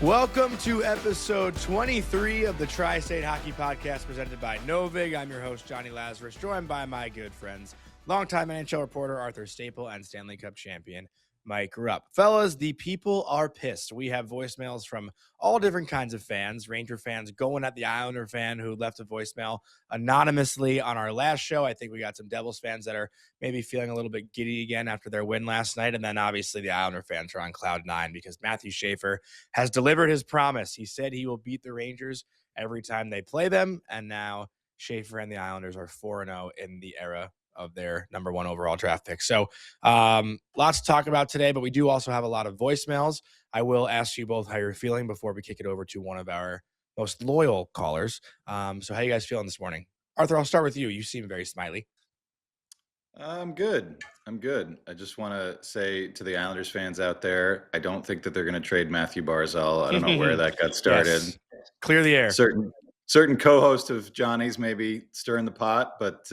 Welcome to episode 23 of the Tri-State Hockey Podcast presented by Novig. I'm your host, Johnny Lazarus, joined by my good friends, longtime NHL reporter Arthur Staple and Stanley Cup champion Mike Rupp. Fellas, the people are pissed. We have voicemails from all different kinds of fans, Ranger fans going at the Islander fan who left a voicemail anonymously on our last show. I think we got some Devils fans that are maybe feeling a little bit giddy again after their win last night. And then obviously the Islander fans are on cloud nine because Matthew Schaefer has delivered his promise. He said he will beat the Rangers every time they play them. And now Schaefer and the Islanders are 4-0 in the era of their number one overall draft pick. So lots to talk about today, but we do also have a lot of voicemails. I will ask you both how you're feeling before we kick it over to one of our most loyal callers. So how you guys feeling this morning? Arthur, I'll start with you. You seem very smiley. I'm good. I just want to say to the Islanders fans out there, I don't think that they're going to trade Matthew Barzal. I don't know where that got started. Yes. Clear the air. Certain co-host of Johnny's maybe stirring the pot, but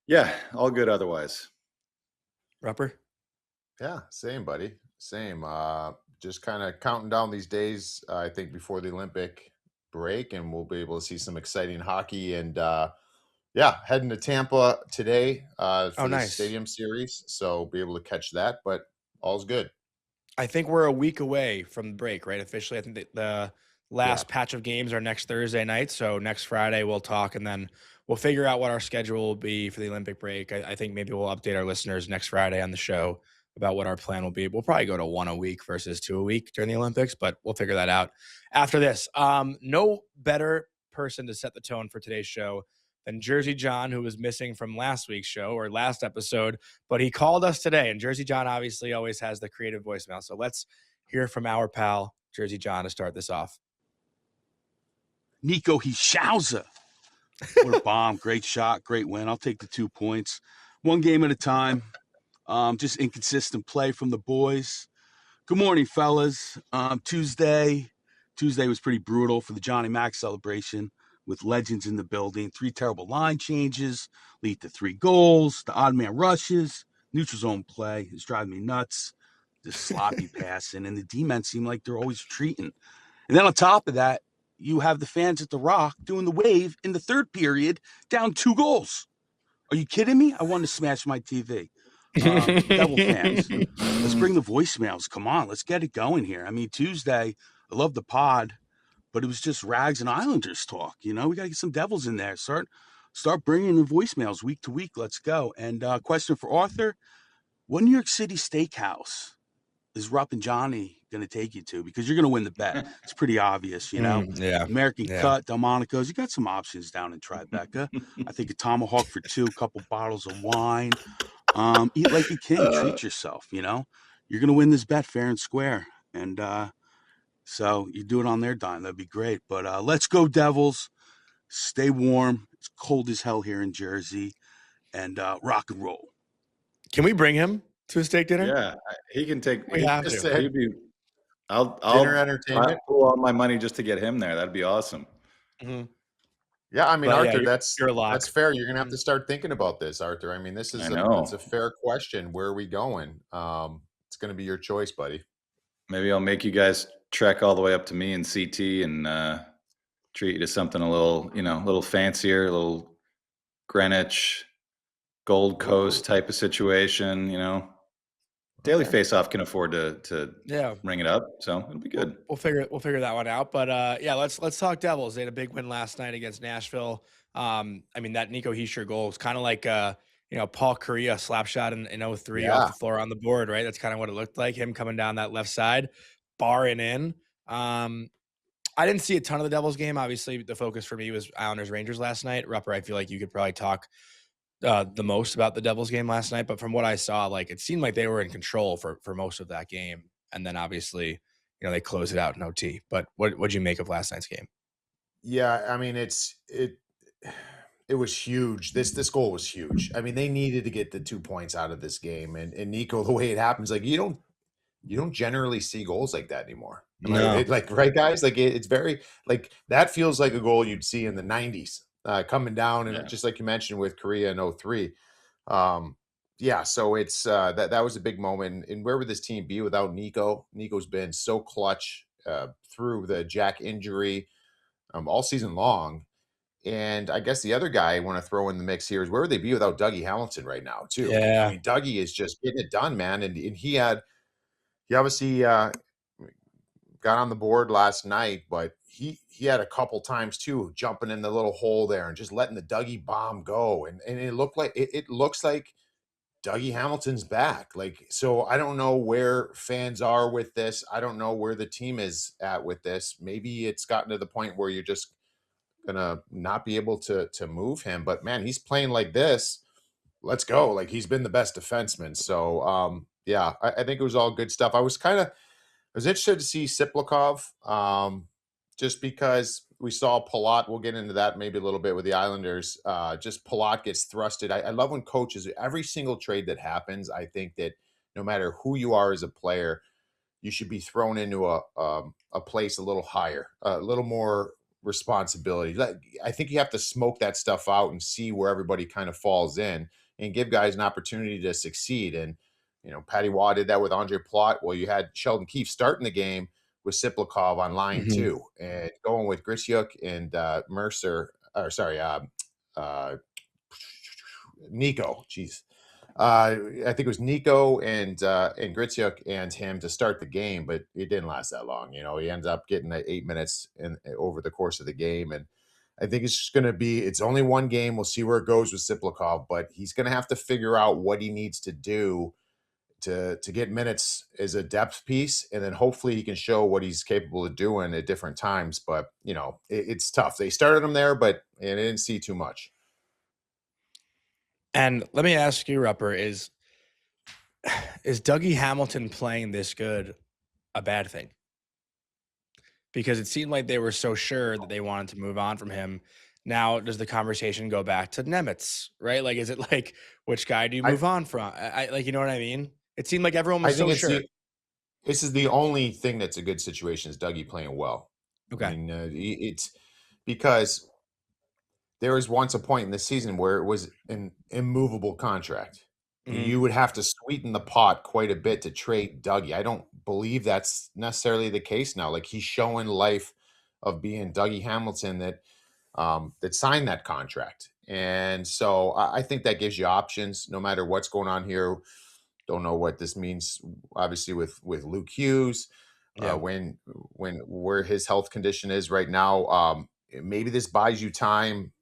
yeah, all good otherwise. Rupper? Yeah, same, buddy. Same. Just kind of counting down these days, I think, before the Olympic break, and we'll be able to see some exciting hockey. And heading to Tampa today for the Stadium Series, so be able to catch that, but all's good. I think we're a week away from the break, right? Officially, I think the last patch of games are next Thursday night, so next Friday we'll talk, and then we'll figure out what our schedule will be for the Olympic break. I think maybe we'll update our listeners next Friday on the show about what our plan will be. We'll probably go to 1 a week versus 2 a week during the Olympics, but we'll figure that out after this. No better person to set the tone for today's show than Jersey John, who was missing from last week's show or last episode, but he called us today, and Jersey John obviously always has the creative voicemail. So let's hear from our pal, Jersey John, to start this off. Nico Hischier. What a bomb. Great shot. Great win. I'll take the 2 points. One game at a time. Just inconsistent play from the boys. Good morning, fellas. Tuesday was pretty brutal for the Johnny Mac celebration with legends in the building. 3 terrible line changes lead to 3 goals. The odd man rushes. Neutral zone play is driving me nuts. Just sloppy passing. And the D-men seem like they're always retreating. And then on top of that, you have the fans at the Rock doing the wave in the third period, down 2 goals. Are you kidding me? I wanted to smash my TV. Devil fans, let's bring the voicemails. Come on, let's get it going here. I mean, Tuesday, I love the pod, but it was just Rags and Islanders talk. You know, we got to get some Devils in there. Start bringing the voicemails week to week. Let's go. And question for Arthur, what New York City steakhouse is Rupp and Johnny going to take you to? Because you're going to win the bet. It's pretty obvious, you know. American Cut, Delmonico's. You got some options down in Tribeca. I think a tomahawk for 2, a couple bottles of wine. Eat like a king. Treat yourself, you know. You're going to win this bet fair and square. And so you do it on their dime. That'd be great. But let's go, Devils. Stay warm. It's cold as hell here in Jersey. And rock and roll. Can we bring him to a steak dinner? Yeah, he can take. I'll dinner entertainment. Pull all my money just to get him there. That'd be awesome. Mm-hmm. Yeah, I mean, Arthur, that's fair. You're gonna have to start thinking about this, Arthur. I mean, this is it's a fair question. Where are we going? It's gonna be your choice, buddy. Maybe I'll make you guys trek all the way up to me in CT and treat you to something a little fancier, a little Greenwich, Gold Coast type of situation, you know. Daily Faceoff can afford to ring it up, so it'll be good. We'll figure that one out. But let's talk Devils. They had a big win last night against Nashville. I mean, that Nico Hischier goal was kind of like Paul Kariya slap shot in 03 off the floor on the board, right? That's kind of what it looked like. Him coming down that left side, barring in. I didn't see a ton of the Devils game. Obviously, the focus for me was Islanders Rangers last night. Rupper, I feel like you could probably talk the most about the Devils game last night, but from what I saw, like it seemed like they were in control for most of that game, and then obviously, they closed it out in OT. But what'd you make of last night's game? Yeah, I mean it was huge. This goal was huge. I mean, they needed to get the 2 points out of this game, and Nico, the way it happens, like you don't generally see goals like that anymore. No. Right, guys? Like it's very like that feels like a goal you'd see in the 90s. Coming down, and just like you mentioned with Korea in 03. So it's that was a big moment. And where would this team be without Nico? Nico's been so clutch through the Jack injury all season long. And I guess the other guy I want to throw in the mix here is where would they be without Dougie Hamilton right now, too? I Yeah. mean, Dougie is just getting it done, man. And he obviously got on the board last night, but he had a couple times too, jumping in the little hole there and just letting the Dougie bomb go. And it looks like Dougie Hamilton's back. Like, so I don't know where fans are with this. I don't know where the team is at with this. Maybe it's gotten to the point where you're just gonna not be able to move him. But man, he's playing like this. Let's go. Like, he's been the best defenseman. So yeah, I think it was all good stuff. I was interested to see Siplikov, just because we saw Palat. We'll get into that maybe a little bit with the Islanders. Just Palat gets thrusted. I love when coaches, every single trade that happens, I think that no matter who you are as a player, you should be thrown into a place a little higher, a little more responsibility. I think you have to smoke that stuff out and see where everybody kind of falls in and give guys an opportunity to succeed. And, Patty Waugh did that with Ondrej Palat. Well, you had Sheldon Keefe starting the game with Siplikov on line 2 and going with Grisiuk and Nico. Jeez. I think it was Nico and Grisiuk and him to start the game, but it didn't last that long. He ends up getting 8 minutes over the course of the game. And I think it's just going to be, it's only one game. We'll see where it goes with Siplikov, but he's going to have to figure out what he needs to do to get minutes as a depth piece. And then hopefully he can show what he's capable of doing at different times. But, it's tough. They started him there, but I didn't see too much. And let me ask you, Rupper, is Dougie Hamilton playing this good a bad thing? Because it seemed like they were so sure that they wanted to move on from him. Now, does the conversation go back to Nemitz, right? Like, is it like, which guy do you move on from? You know what I mean? It seemed like everyone was so sure. This is the only thing that's a good situation is Dougie playing well. Okay. I mean, it's because there was once a point in the season where it was an immovable contract. You would have to sweeten the pot quite a bit to trade Dougie. I don't believe that's necessarily the case now. Like, he's showing life of being Dougie Hamilton that signed that contract. And so I think that gives you options no matter what's going on here. Don't know what this means, obviously, with Luke Hughes, where his health condition is right now. Maybe this buys you time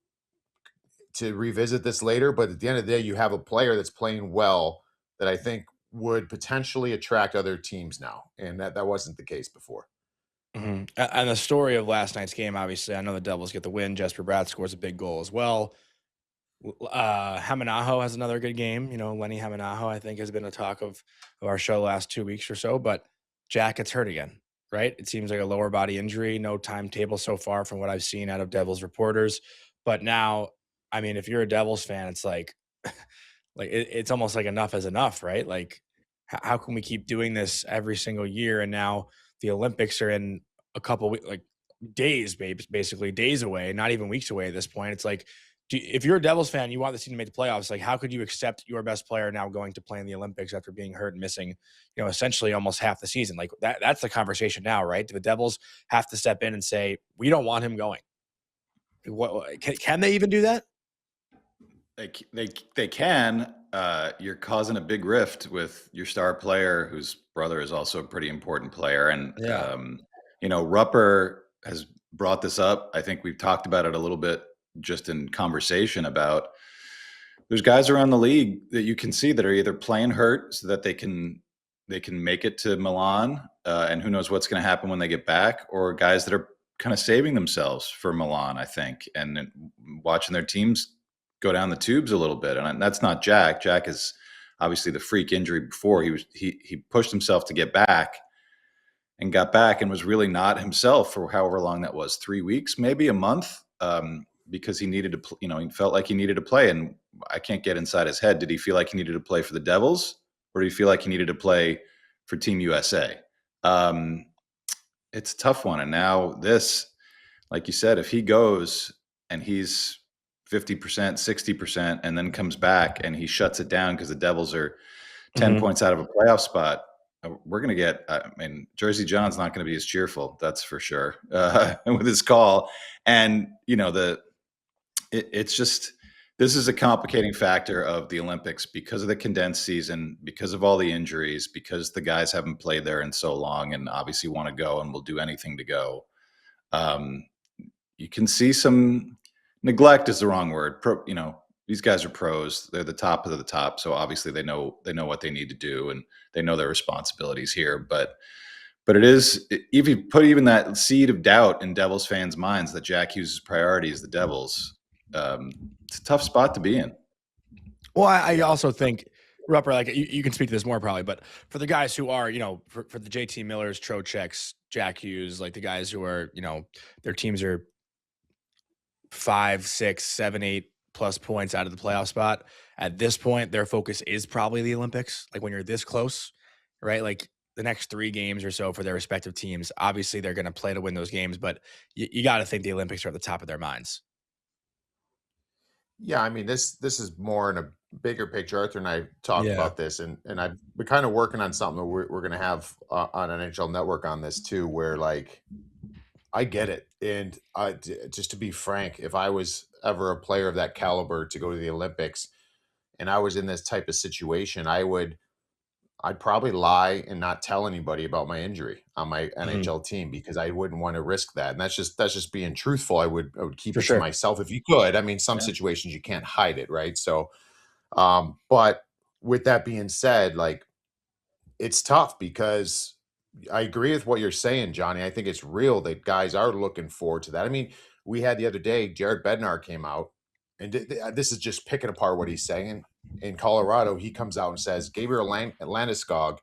to revisit this later, but at the end of the day, you have a player that's playing well that I think would potentially attract other teams now. And that wasn't the case before. And the story of last night's game, obviously, I know the Devils get the win. Jesper Bratt scores a big goal as well. Hamanaho has another good game. Lenny Hamanaho, I think, has been a talk of our show last 2 weeks or so, but Jack gets hurt again, right? It seems like a lower body injury, no timetable so far from what I've seen out of Devils reporters. But now, I mean, if you're a Devils fan, it's like, it's almost like enough is enough, right? Like, how can we keep doing this every single year? And now the Olympics are in a couple weeks, like days, basically days away, not even weeks away at this point. It's like, if you're a Devils fan, you want the team to make the playoffs. Like, how could you accept your best player now going to play in the Olympics after being hurt and missing, essentially almost half the season? Like, that's the conversation now, right? Do the Devils have to step in and say, we don't want him going? Can they even do that? They can. You're causing a big rift with your star player, whose brother is also a pretty important player. And, Rupper has brought this up. I think we've talked about it a little bit just in conversation about there's guys around the league that you can see that are either playing hurt so that they can make it to Milan, and who knows what's going to happen when they get back, or guys that are kind of saving themselves for Milan, I think, and watching their teams go down the tubes a little bit. And that's not Jack. Jack is obviously the freak injury before. He pushed himself to get back and got back and was really not himself for however long that was, 3 weeks, maybe a month, because he needed to, he felt like he needed to play. And I can't get inside his head. Did he feel like he needed to play for the Devils, or did he feel like he needed to play for Team USA? It's a tough one. And now this, like you said, if he goes and he's 50%, 60%, and then comes back and he shuts it down because the Devils are 10 points out of a playoff spot, we're going to get, I mean, Jersey John's not going to be as cheerful. That's for sure. With his call. And, you know, it's just, this is a complicating factor of the Olympics because of the condensed season, because of all the injuries, because the guys haven't played there in so long and obviously want to go and will do anything to go. You can see some neglect is the wrong word. You know, these guys are pros. They're the top of the top. So obviously they know what they need to do and they know their responsibilities here. But it is, if you put even that seed of doubt in Devils fans' minds that Jack Hughes' priority is the Devils, it's a tough spot to be in. Well, I also think, Rupper, like you can speak to this more probably, but for the guys who are, you know, for the JT Millers, Trocheks, Jack Hughes, like the guys who are, you know, their teams are 5, 6, 7, 8 plus points out of the playoff spot. At this point, their focus is probably the Olympics. Like when you're this close, right? Like the next 3 games or so for their respective teams, obviously they're going to play to win those games, but you got to think the Olympics are at the top of their minds. Yeah, I mean, this is more in a bigger picture. Arthur and I talked about this, and we're kind of working on something that we're going to have on NHL Network on this too, where like I get it, and just to be frank, if I was ever a player of that caliber to go to the Olympics, and I was in this type of situation, I'd probably lie and not tell anybody about my injury on my NHL team because I wouldn't want to risk that. And that's just being truthful. I would keep it to myself if you could. I mean, some situations you can't hide it, right? So, but with that being said, like it's tough because I agree with what you're saying, Johnny. I think it's real that guys are looking forward to that. I mean, we had the other day, Jared Bednar came out, and this is just picking apart what he's saying. In Colorado, he comes out and says Gabriel Landeskog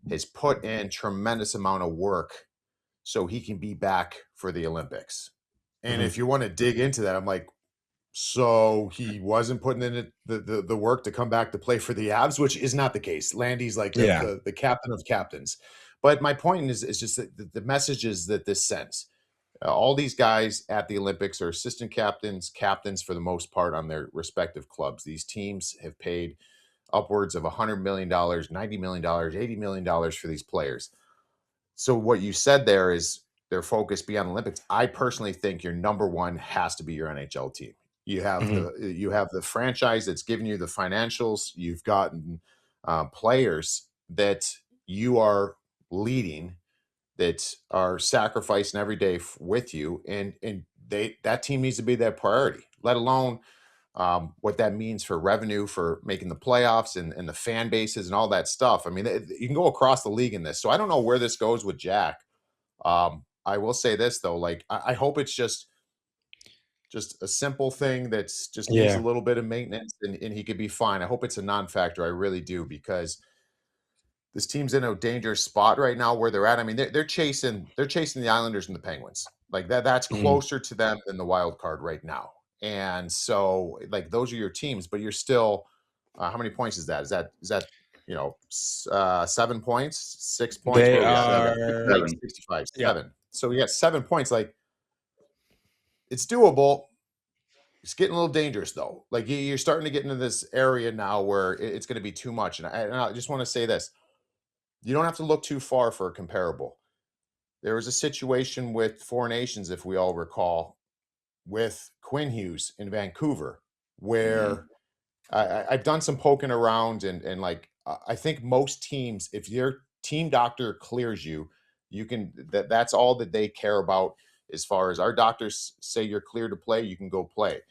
has put in tremendous amount of work so he can be back for the Olympics. And if you want to dig into that, I'm like, so he wasn't putting in the work to come back to play for the Avs, which is not the case. Landy's like the captain of captains. But my point is just that the message is that this sends. All these guys at the Olympics are assistant captains for the most part on their respective clubs. These teams have paid upwards of $100 million, $90 million, $80 million for these players. So what you said there is their focus beyond Olympics. I personally think your number one has to be your NHL team. You have the franchise that's giving you the financials. You've gotten players that you are leading, that are sacrificing every day with you, and that team needs to be their priority, let alone what that means for revenue, for making the playoffs and the fan bases and all that stuff. I mean, you can go across the league in this. So I don't know where this goes with Jack. I will say this though, like I hope it's just a simple thing that's just needs a little bit of maintenance and he could be fine. I hope it's a non-factor. I really do, because this team's in a dangerous spot right now where they're at. I mean, they're chasing the Islanders and the Penguins. Like that's closer to them than the wild card right now. And so like those are your teams, but you're still how many points is that? Is that 7 points, 6 points? They are 65, 7. So you got 7 points. Like it's doable. It's getting a little dangerous though. Like you're starting to get into this area now where it's going to be too much. And I just want to say this. You don't have to look too far for a comparable. There was a situation with Four Nations, if we all recall, with Quinn Hughes in Vancouver, where I've done some poking around and like I think most teams, if your team doctor clears you, you can that's all that they care about. As far as our doctors say you're clear to play, you can go play.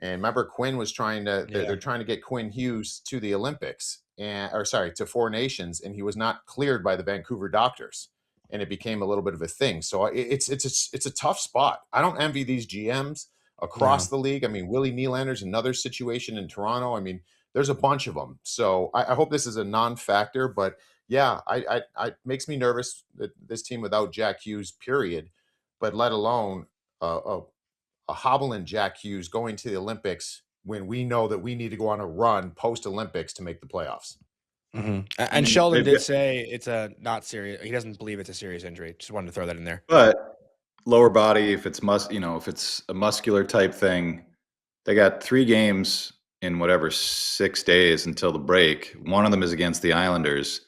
And remember, Quinn was trying to they're trying to get Quinn Hughes to the Olympics to Four Nations, and he was not cleared by the Vancouver doctors, and it became a little bit of a thing. So it's a tough spot. I don't envy these GMs across the league. I mean, Willie Nylander's another situation in Toronto. I mean, there's a bunch of them. So I hope this is a non-factor, but yeah, I makes me nervous that this team without Jack Hughes, period, but let alone a hobbling Jack Hughes going to the Olympics when we know that we need to go on a run post-Olympics to make the playoffs. And Sheldon did say it's a not serious. He doesn't believe it's a serious injury. Just wanted to throw that in there. But lower body, if it's if it's a muscular type thing, they got 3 games in 6 days until the break. One of them is against the Islanders.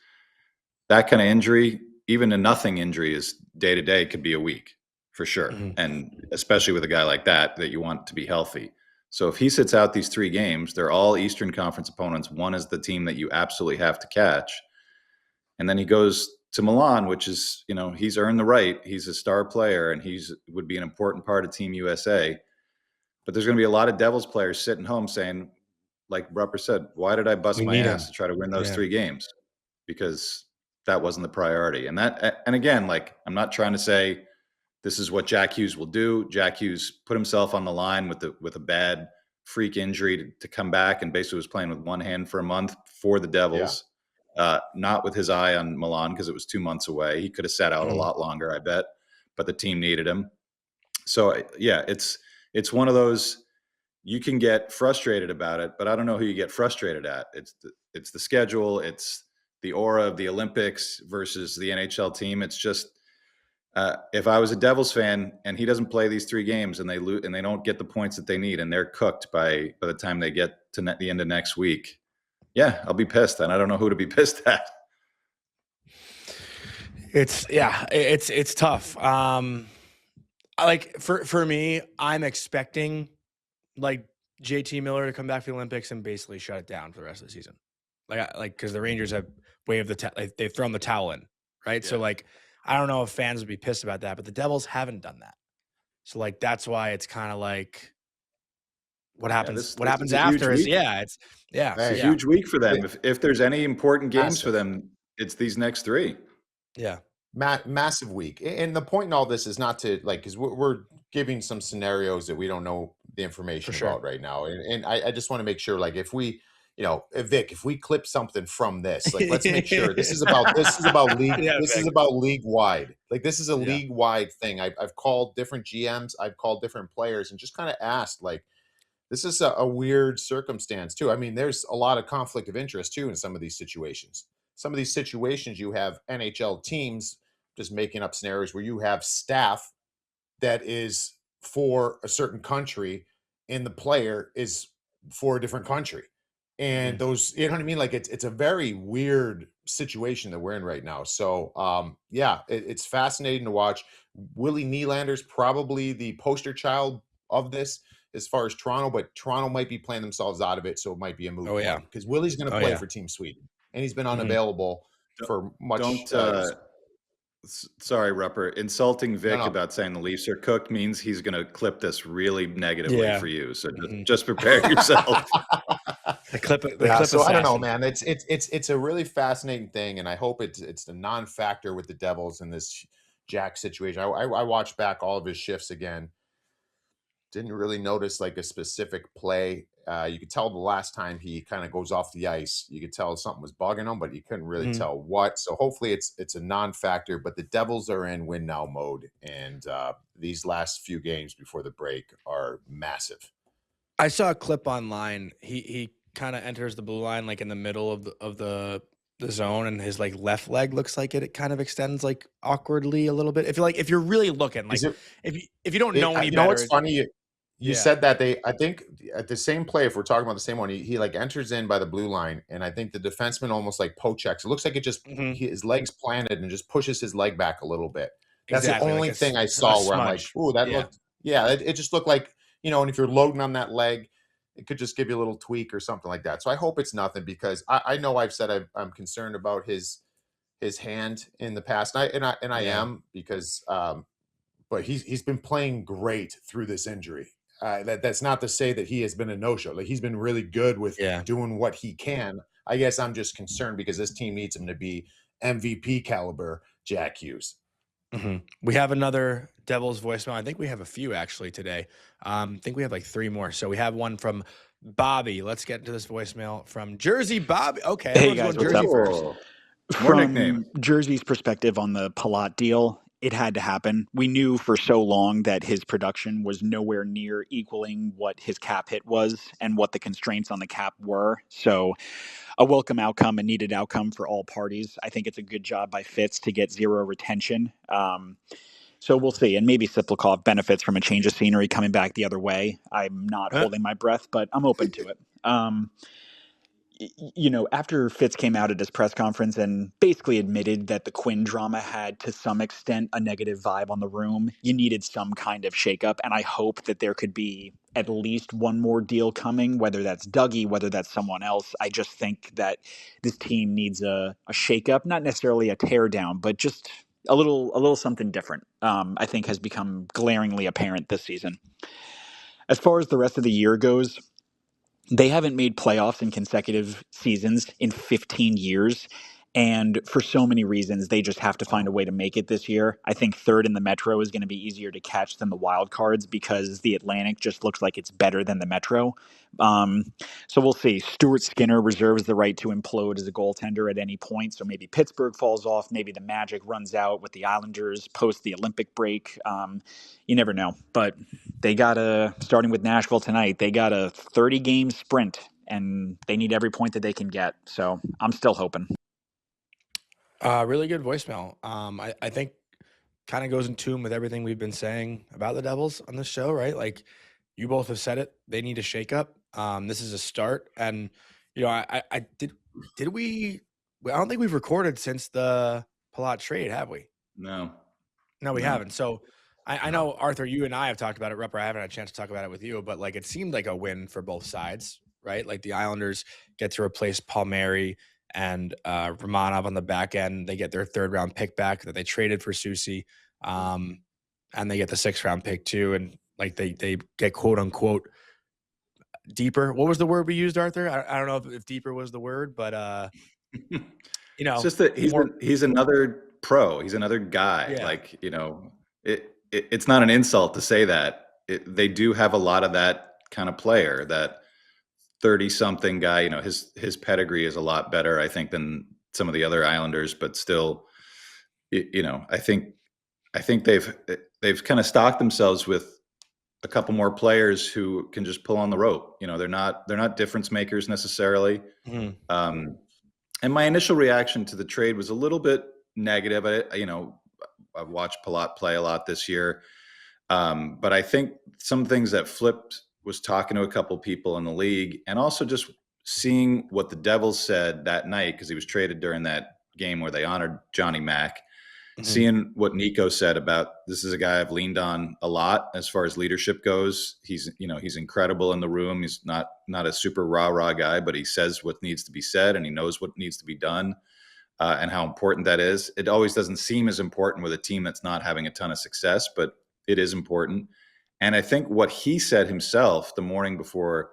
that kind of injury, even a nothing injury is day to day, could be a week for sure. Mhm. And especially with a guy like that you want to be healthy. So if he sits out these 3 games, they're all Eastern Conference opponents. One is the team that you absolutely have to catch. And then he goes to Milan, which is, he's earned the right. He's a star player and would be an important part of Team USA. But there's going to be a lot of Devils players sitting home saying, like Rupper said, why did I bust We my need ass him. to try to win those Yeah. 3 games? Because that wasn't the priority. And again, like, I'm not trying to say this is what Jack Hughes will do. Jack Hughes put himself on the line with a bad freak injury to come back and basically was playing with one hand for a month for the Devils. Not with his eye on Milan because it was 2 months away. He could have sat out a lot longer, I bet, but the team needed him. So yeah, it's one of those, you can get frustrated about it, but I don't know who you get frustrated at. It's the schedule. It's the aura of the Olympics versus the NHL team. It's just, if I was a Devils fan and he doesn't play these 3 games and they lose and they don't get the points that they need and they're cooked by the time they get to the end of next week, yeah, I'll be pissed. And I don't know who to be pissed at. It's tough. Like for me, I'm expecting like JT Miller to come back for the Olympics and basically shut it down for the rest of the season. Like because the Rangers have waved they've thrown the towel in, right? Yeah. So like, I don't know if fans would be pissed about that, but the Devils haven't done that. So like, that's why it's kind of like, what happens? What happens after is it's a huge week for them. If there's any important games for them, it's these next 3. Yeah. Massive week. And the point in all this is not to because we're giving some scenarios that we don't know the information about right now. And I just want to make sure, like, if we, Vic, if we clip something from this, like, let's make sure this is about league. This is about league wide. Like, this is a league wide thing. I've called different GMs. I've called different players and just kind of asked, like, this is a weird circumstance too. I mean, there's a lot of conflict of interest too in some of these situations. Some of these situations, you have NHL teams just making up scenarios where you have staff that is for a certain country and the player is for a different country. And those, you know what I mean? Like, it's a very weird situation that we're in right now. So, it's fascinating to watch. Willie Nylander's probably the poster child of this as far as Toronto, but Toronto might be playing themselves out of it. So it might be a move because Willie's going to play for Team Sweden and he's been unavailable for much. Sorry, Rupper. Insulting Vic about saying the Leafs are cooked means he's going to clip this really negatively for you. So just prepare yourself. The clip so I don't know, man. It's a really fascinating thing, and I hope it's the non-factor with the Devils in this Jack situation. I watched back all of his shifts again. Didn't really notice like a specific play. You could tell the last time he kind of goes off the ice, you could tell something was bugging him, but you couldn't really tell what. So hopefully it's a non-factor, but the Devils are in win now mode. And these last few games before the break are massive. I saw a clip online. He kind of enters the blue line, like in the middle of the zone, and his like left leg looks like it kind of extends like awkwardly a little bit. If you're really looking, like if you don't know any better. You know what's funny? You said that I think at the same play, if we're talking about the same one, he like enters in by the blue line, and I think the defenseman almost like poke checks. It looks like it just his legs planted and just pushes his leg back a little bit. That's the only thing I saw where I'm like, ooh, that looked, it just looked like, and if you're loading on that leg, it could just give you a little tweak or something like that. So I hope it's nothing because I know I've said I'm concerned about his hand in the past, and I am because, but he's been playing great through this injury. That's not to say that he has been a no-show. Like, he's been really good with doing what he can. I guess I'm just concerned because this team needs him to be MVP caliber Jack Hughes. We have another Devils voicemail. I think we have a few actually today. I think we have like 3 more. So we have one from Bobby. Let's get into this voicemail from Jersey Bobby. Okay. Hey guys, what's up? First. From Jersey's perspective on the Palat deal, it had to happen. We knew for so long that his production was nowhere near equaling what his cap hit was and what the constraints on the cap were. So a welcome outcome, a needed outcome for all parties. I think it's a good job by Fitz to get 0 retention. So we'll see. And maybe Siplikov benefits from a change of scenery coming back the other way. I'm not holding my breath, but I'm open to it. After Fitz came out at his press conference and basically admitted that the Quinn drama had, to some extent, a negative vibe on the room, you needed some kind of shakeup. And I hope that there could be at least one more deal coming, whether that's Dougie, whether that's someone else. I just think that this team needs a shakeup, not necessarily a tear down, but just a little something different. I think has become glaringly apparent this season. As far as the rest of the year goes, they haven't made playoffs in consecutive seasons in 15 years. And for so many reasons, they just have to find a way to make it this year. I think third in the Metro is going to be easier to catch than the wild cards because the Atlantic just looks like it's better than the Metro. So we'll see. Stuart Skinner reserves the right to implode as a goaltender at any point. So maybe Pittsburgh falls off. Maybe the Magic runs out with the Islanders post the Olympic break. You never know. But they got starting with Nashville tonight, they got a 30-game sprint, and they need every point that they can get. So I'm still hoping. Really good voicemail. I think kind of goes in tune with everything we've been saying about the Devils on this show, right? Like you both have said it, they need a shakeup. This is a start, and I don't think we've recorded since the Palat trade, have we? No, we haven't. So I know, Arthur, you and I have talked about it. Rupper, I haven't had a chance to talk about it with you, but like it seemed like a win for both sides, right? Like the Islanders get to replace Palmieri and Romanov on the back end. They get their third round pick back that they traded for Soucy, and they get the 6th round pick too. And like they get quote unquote deeper. What was the word we used, Arthur? I don't know if deeper was the word, but it's just that he's another pro. He's another guy. Yeah. Like it's not an insult to say that. They do have a lot of that kind of player, that 30-something guy. His pedigree is a lot better, I think, than some of the other Islanders. But still, I think they've kind of stocked themselves with a couple more players who can just pull on the rope. They're not difference makers necessarily. Mm-hmm. And my initial reaction to the trade was a little bit negative. I've watched Palat play a lot this year. But I think some things that flipped was talking to a couple people in the league, and also just seeing what the Devils said that night, because he was traded during that game where they honored Johnny Mac. Mm-hmm. Seeing what Nico said about, this is a guy I've leaned on a lot as far as leadership goes. He's incredible in the room. He's not a super rah-rah guy, but he says what needs to be said, and he knows what needs to be done, and how important that is. It always doesn't seem as important with a team that's not having a ton of success, but it is important. And I think what he said himself the morning before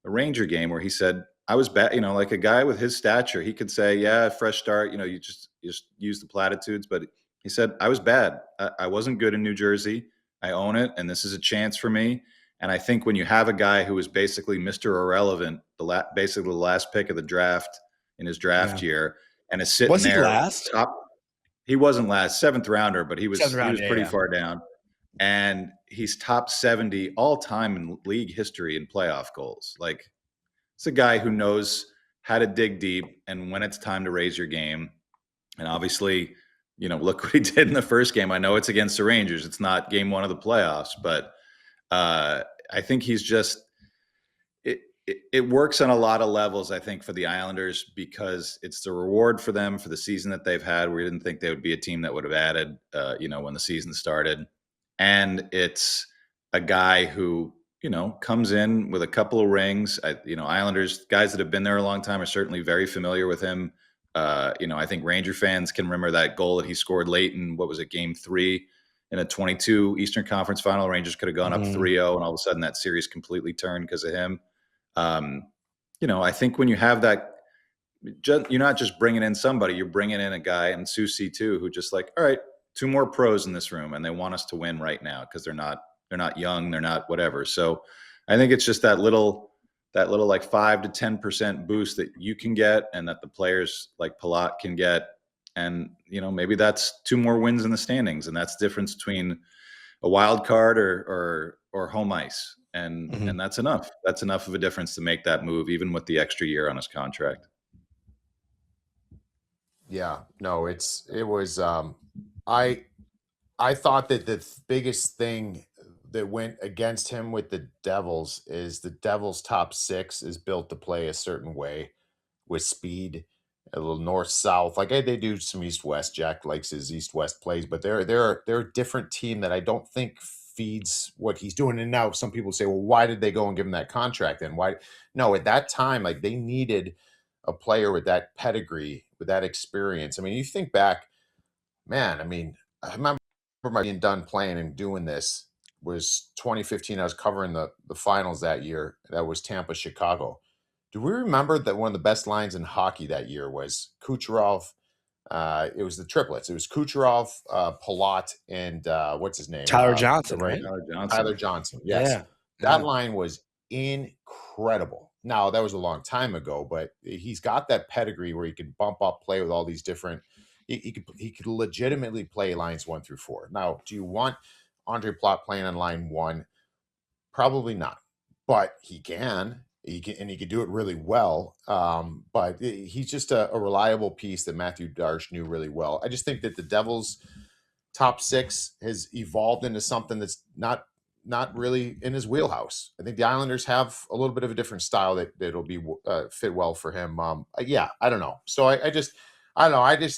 the Ranger game, where he said, I was bad, like a guy with his stature, he could say, yeah, fresh start, you just use the platitudes. But he said, I was bad. I wasn't good in New Jersey. I own it. And this is a chance for me. And I think when you have a guy who is basically Mr. Irrelevant, basically the last pick of the draft in his draft year, and is sitting there. Was he last? He wasn't last, 7th rounder, but he was pretty far down. And he's top 70 all time in league history in playoff goals. Like, it's a guy who knows how to dig deep and when it's time to raise your game. And obviously, look what he did in the first game. I know it's against the Rangers. It's not game 1 of the playoffs, but I think he's just, it works on a lot of levels, I think, for the Islanders, because it's the reward for them for the season that they've had. We didn't think they would be a team that would have added, when the season started. And it's a guy who, comes in with a couple of rings. Islanders, guys that have been there a long time, are certainly very familiar with him. I think Ranger fans can remember that goal that he scored late in, game 3 in a 22 Eastern Conference final. Rangers could have gone up 3-0, and all of a sudden that series completely turned because of him. I think when you have that, you're not just bringing in somebody, you're bringing in a guy, and Soucy too, who just like, all right, 2 more pros in this room, and they want us to win right now because they're not young, they're not whatever. So I think it's just that little like 5 to 10% boost that you can get, and that the players like Palat can get. And, maybe that's 2 more wins in the standings. And that's the difference between a wild card or home ice. And, and that's enough. That's enough of a difference to make that move, even with the extra year on his contract. Yeah, no, it was, I thought that the biggest thing that went against him with the Devils is the Devils' top 6 is built to play a certain way. with speed, a little north-south. Like they do some east-west. Jack likes his east-west plays, but they're a different team that I don't think feeds what he's doing. And now some people say, well, why did they go and give him that contract then? Why? No, at that time, like they needed a player with that pedigree, with that experience. I mean, you think back, man, I mean, I remember being done playing and doing this was 2015. I was covering the finals that year. That was Tampa, Chicago. Do we remember that one of the best lines in hockey that year was Kucherov? It was the triplets. It was Kucherov, Palat, and what's his name? Tyler Johnson, right? Tyler Johnson. Yes. Yeah. That line was incredible. Now, that was a long time ago, but he's got that pedigree where he can bump up, play with all these different. He could legitimately play lines 1 through 4. Now, do you want Ondrej Palat playing on line 1? Probably not, but he can. He can do it really well. But he's just a reliable piece that Matthew Darsh knew really well. I just think that the Devils' top 6 has evolved into something that's not really in his wheelhouse. I think the Islanders have a little bit of a different style that'll be fit well for him. Yeah, I don't know. So I don't know.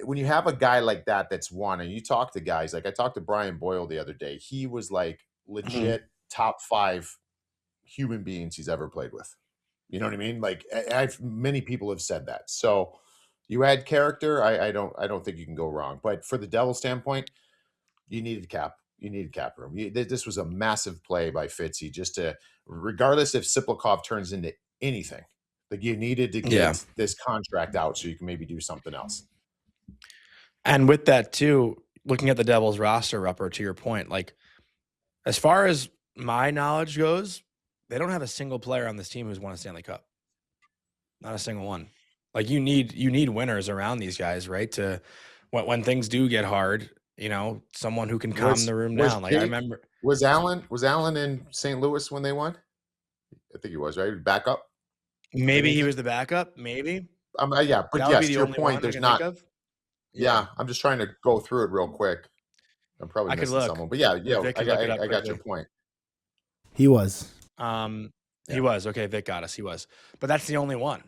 When you have a guy like that that's won, and you talk to guys, like I talked to Brian Boyle the other day, he was like legit top 5 human beings he's ever played with. You know what I mean? Like many people have said that. So you add character, I don't think you can go wrong. But for the Devil standpoint, you needed cap. You needed cap room. This was a massive play by Fitzy, just to, regardless if Siplikov turns into anything, like you needed to get this contract out so you can maybe do something else. And with that too, looking at the Devils roster, Rupper, to your point, like as far as my knowledge goes, they don't have a single player on this team who's won a Stanley Cup. Not a single one. Like you need winners around these guys, right? To when things do get hard, you know, someone who can calm the room down. Like I remember, was Allen in St. Louis when they won? I think he was, right? Backup. Maybe he was the backup. Maybe. Yeah, but yes, to your point, there's not. Yeah, I'm just trying to go through it real quick. I'm probably missing someone, but yeah, I got your point. He was. He was. Okay, Vic got us. He was. But that's the only one.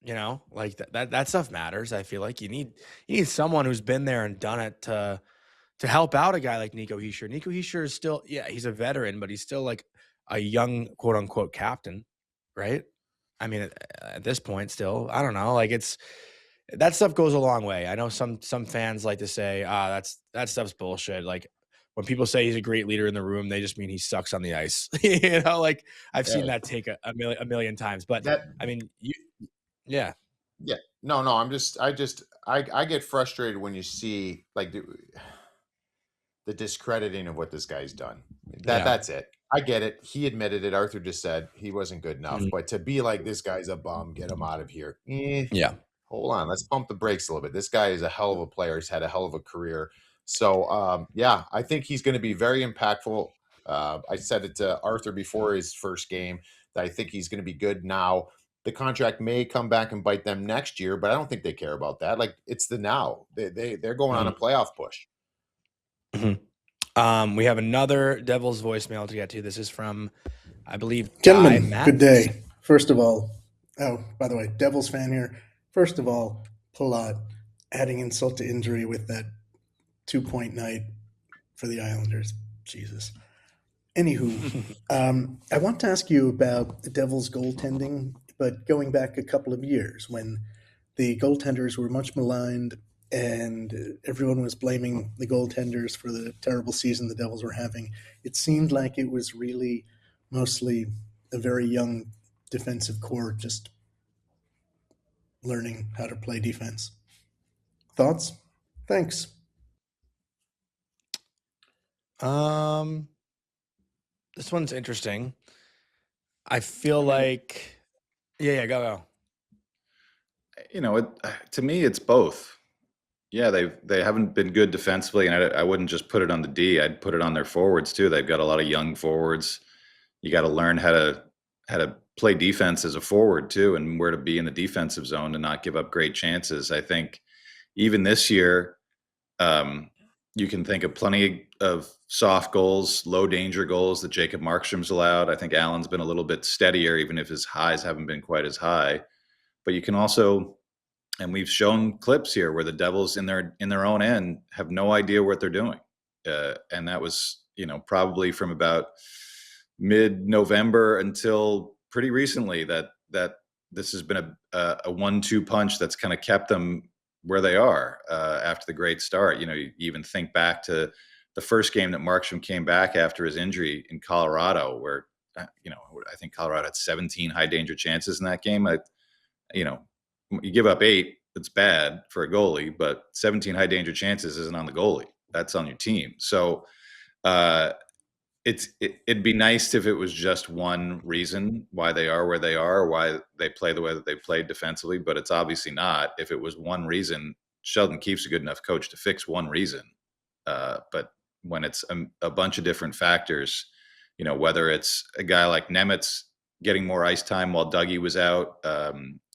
You know, like that stuff matters. I feel like you need someone who's been there and done it to help out a guy like Nico Hischier. Nico Hischier is still, he's a veteran, but he's still like a young quote unquote captain, right? I mean, at this point, still, I don't know. Like that stuff goes a long way. I know some fans like to say, that stuff's bullshit. Like when people say he's a great leader in the room, they just mean he sucks on the ice. You know, like I've seen that take a million times. But I mean, yeah. No, I get frustrated when you see like the discrediting of what this guy's done. That's it. I get it. He admitted it. Arthur just said he wasn't good enough. But to be like, this guy's a bum, get him out of here. Yeah. Hold on. Let's pump the brakes a little bit. This guy is a hell of a player. He's had a hell of a career. So, I think he's going to be very impactful. I said it to Arthur before his first game that I think he's going to be good now. The contract may come back and bite them next year, but I don't think they care about that. Like it's the now. They're going on a playoff push. We have another Devil's voicemail to get to. This is from, I believe, gentlemen. Good day. First of all, by the way, Devils fan here. First of all, Palat adding insult to injury with that 2-point night for the Islanders. Jesus. Anywho, I want to ask you about the Devils goaltending, but going back a couple of years when the goaltenders were much maligned and everyone was blaming the goaltenders for the terrible season the Devils were having. It seemed like it was really mostly a very young defensive core just learning how to play defense. Thoughts? Thanks. This one's interesting. I feel like, go. You know, to me, it's both. Yeah, they haven't been good defensively, and I wouldn't just put it on the D. I'd put it on their forwards too. They've got a lot of young forwards. You got to learn how to play defense as a forward too, and where to be in the defensive zone and not give up great chances. I think even this year, you can think of plenty of soft goals, low danger goals that Jacob Markstrom's allowed. I think Allen's been a little bit steadier, even if his highs haven't been quite as high. but you can also, and we've shown clips here where the Devils in their own end have no idea what they're doing. And that was, probably from about mid-November until pretty recently that this has been a 1-2 punch that's kind of kept them where they are after the great start. You even think back to the first game that Markstrom came back after his injury in Colorado, where, I think Colorado had 17 high danger chances in that game. You give up 8, it's bad for a goalie, but 17 high danger chances isn't on the goalie. That's on your team. So it'd be nice if it was just one reason why they are where they are, or why they play the way that they played defensively, but it's obviously not. If it was one reason, Sheldon Keefe's a good enough coach to fix one reason. But when it's a bunch of different factors, whether it's a guy like Nemitz getting more ice time while Dougie was out,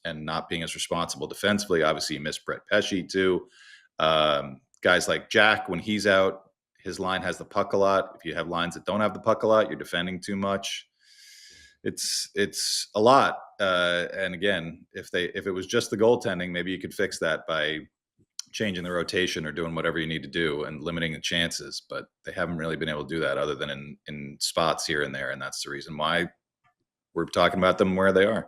and not being as responsible defensively. Obviously, you miss Brett Pesce too. Guys like Jack, when he's out, his line has the puck a lot. If you have lines that don't have the puck a lot, you're defending too much. It's a lot. And again, if it was just the goaltending, maybe you could fix that by changing the rotation or doing whatever you need to do and limiting the chances. But they haven't really been able to do that other than in spots here and there. And that's the reason why we're talking about them where they are.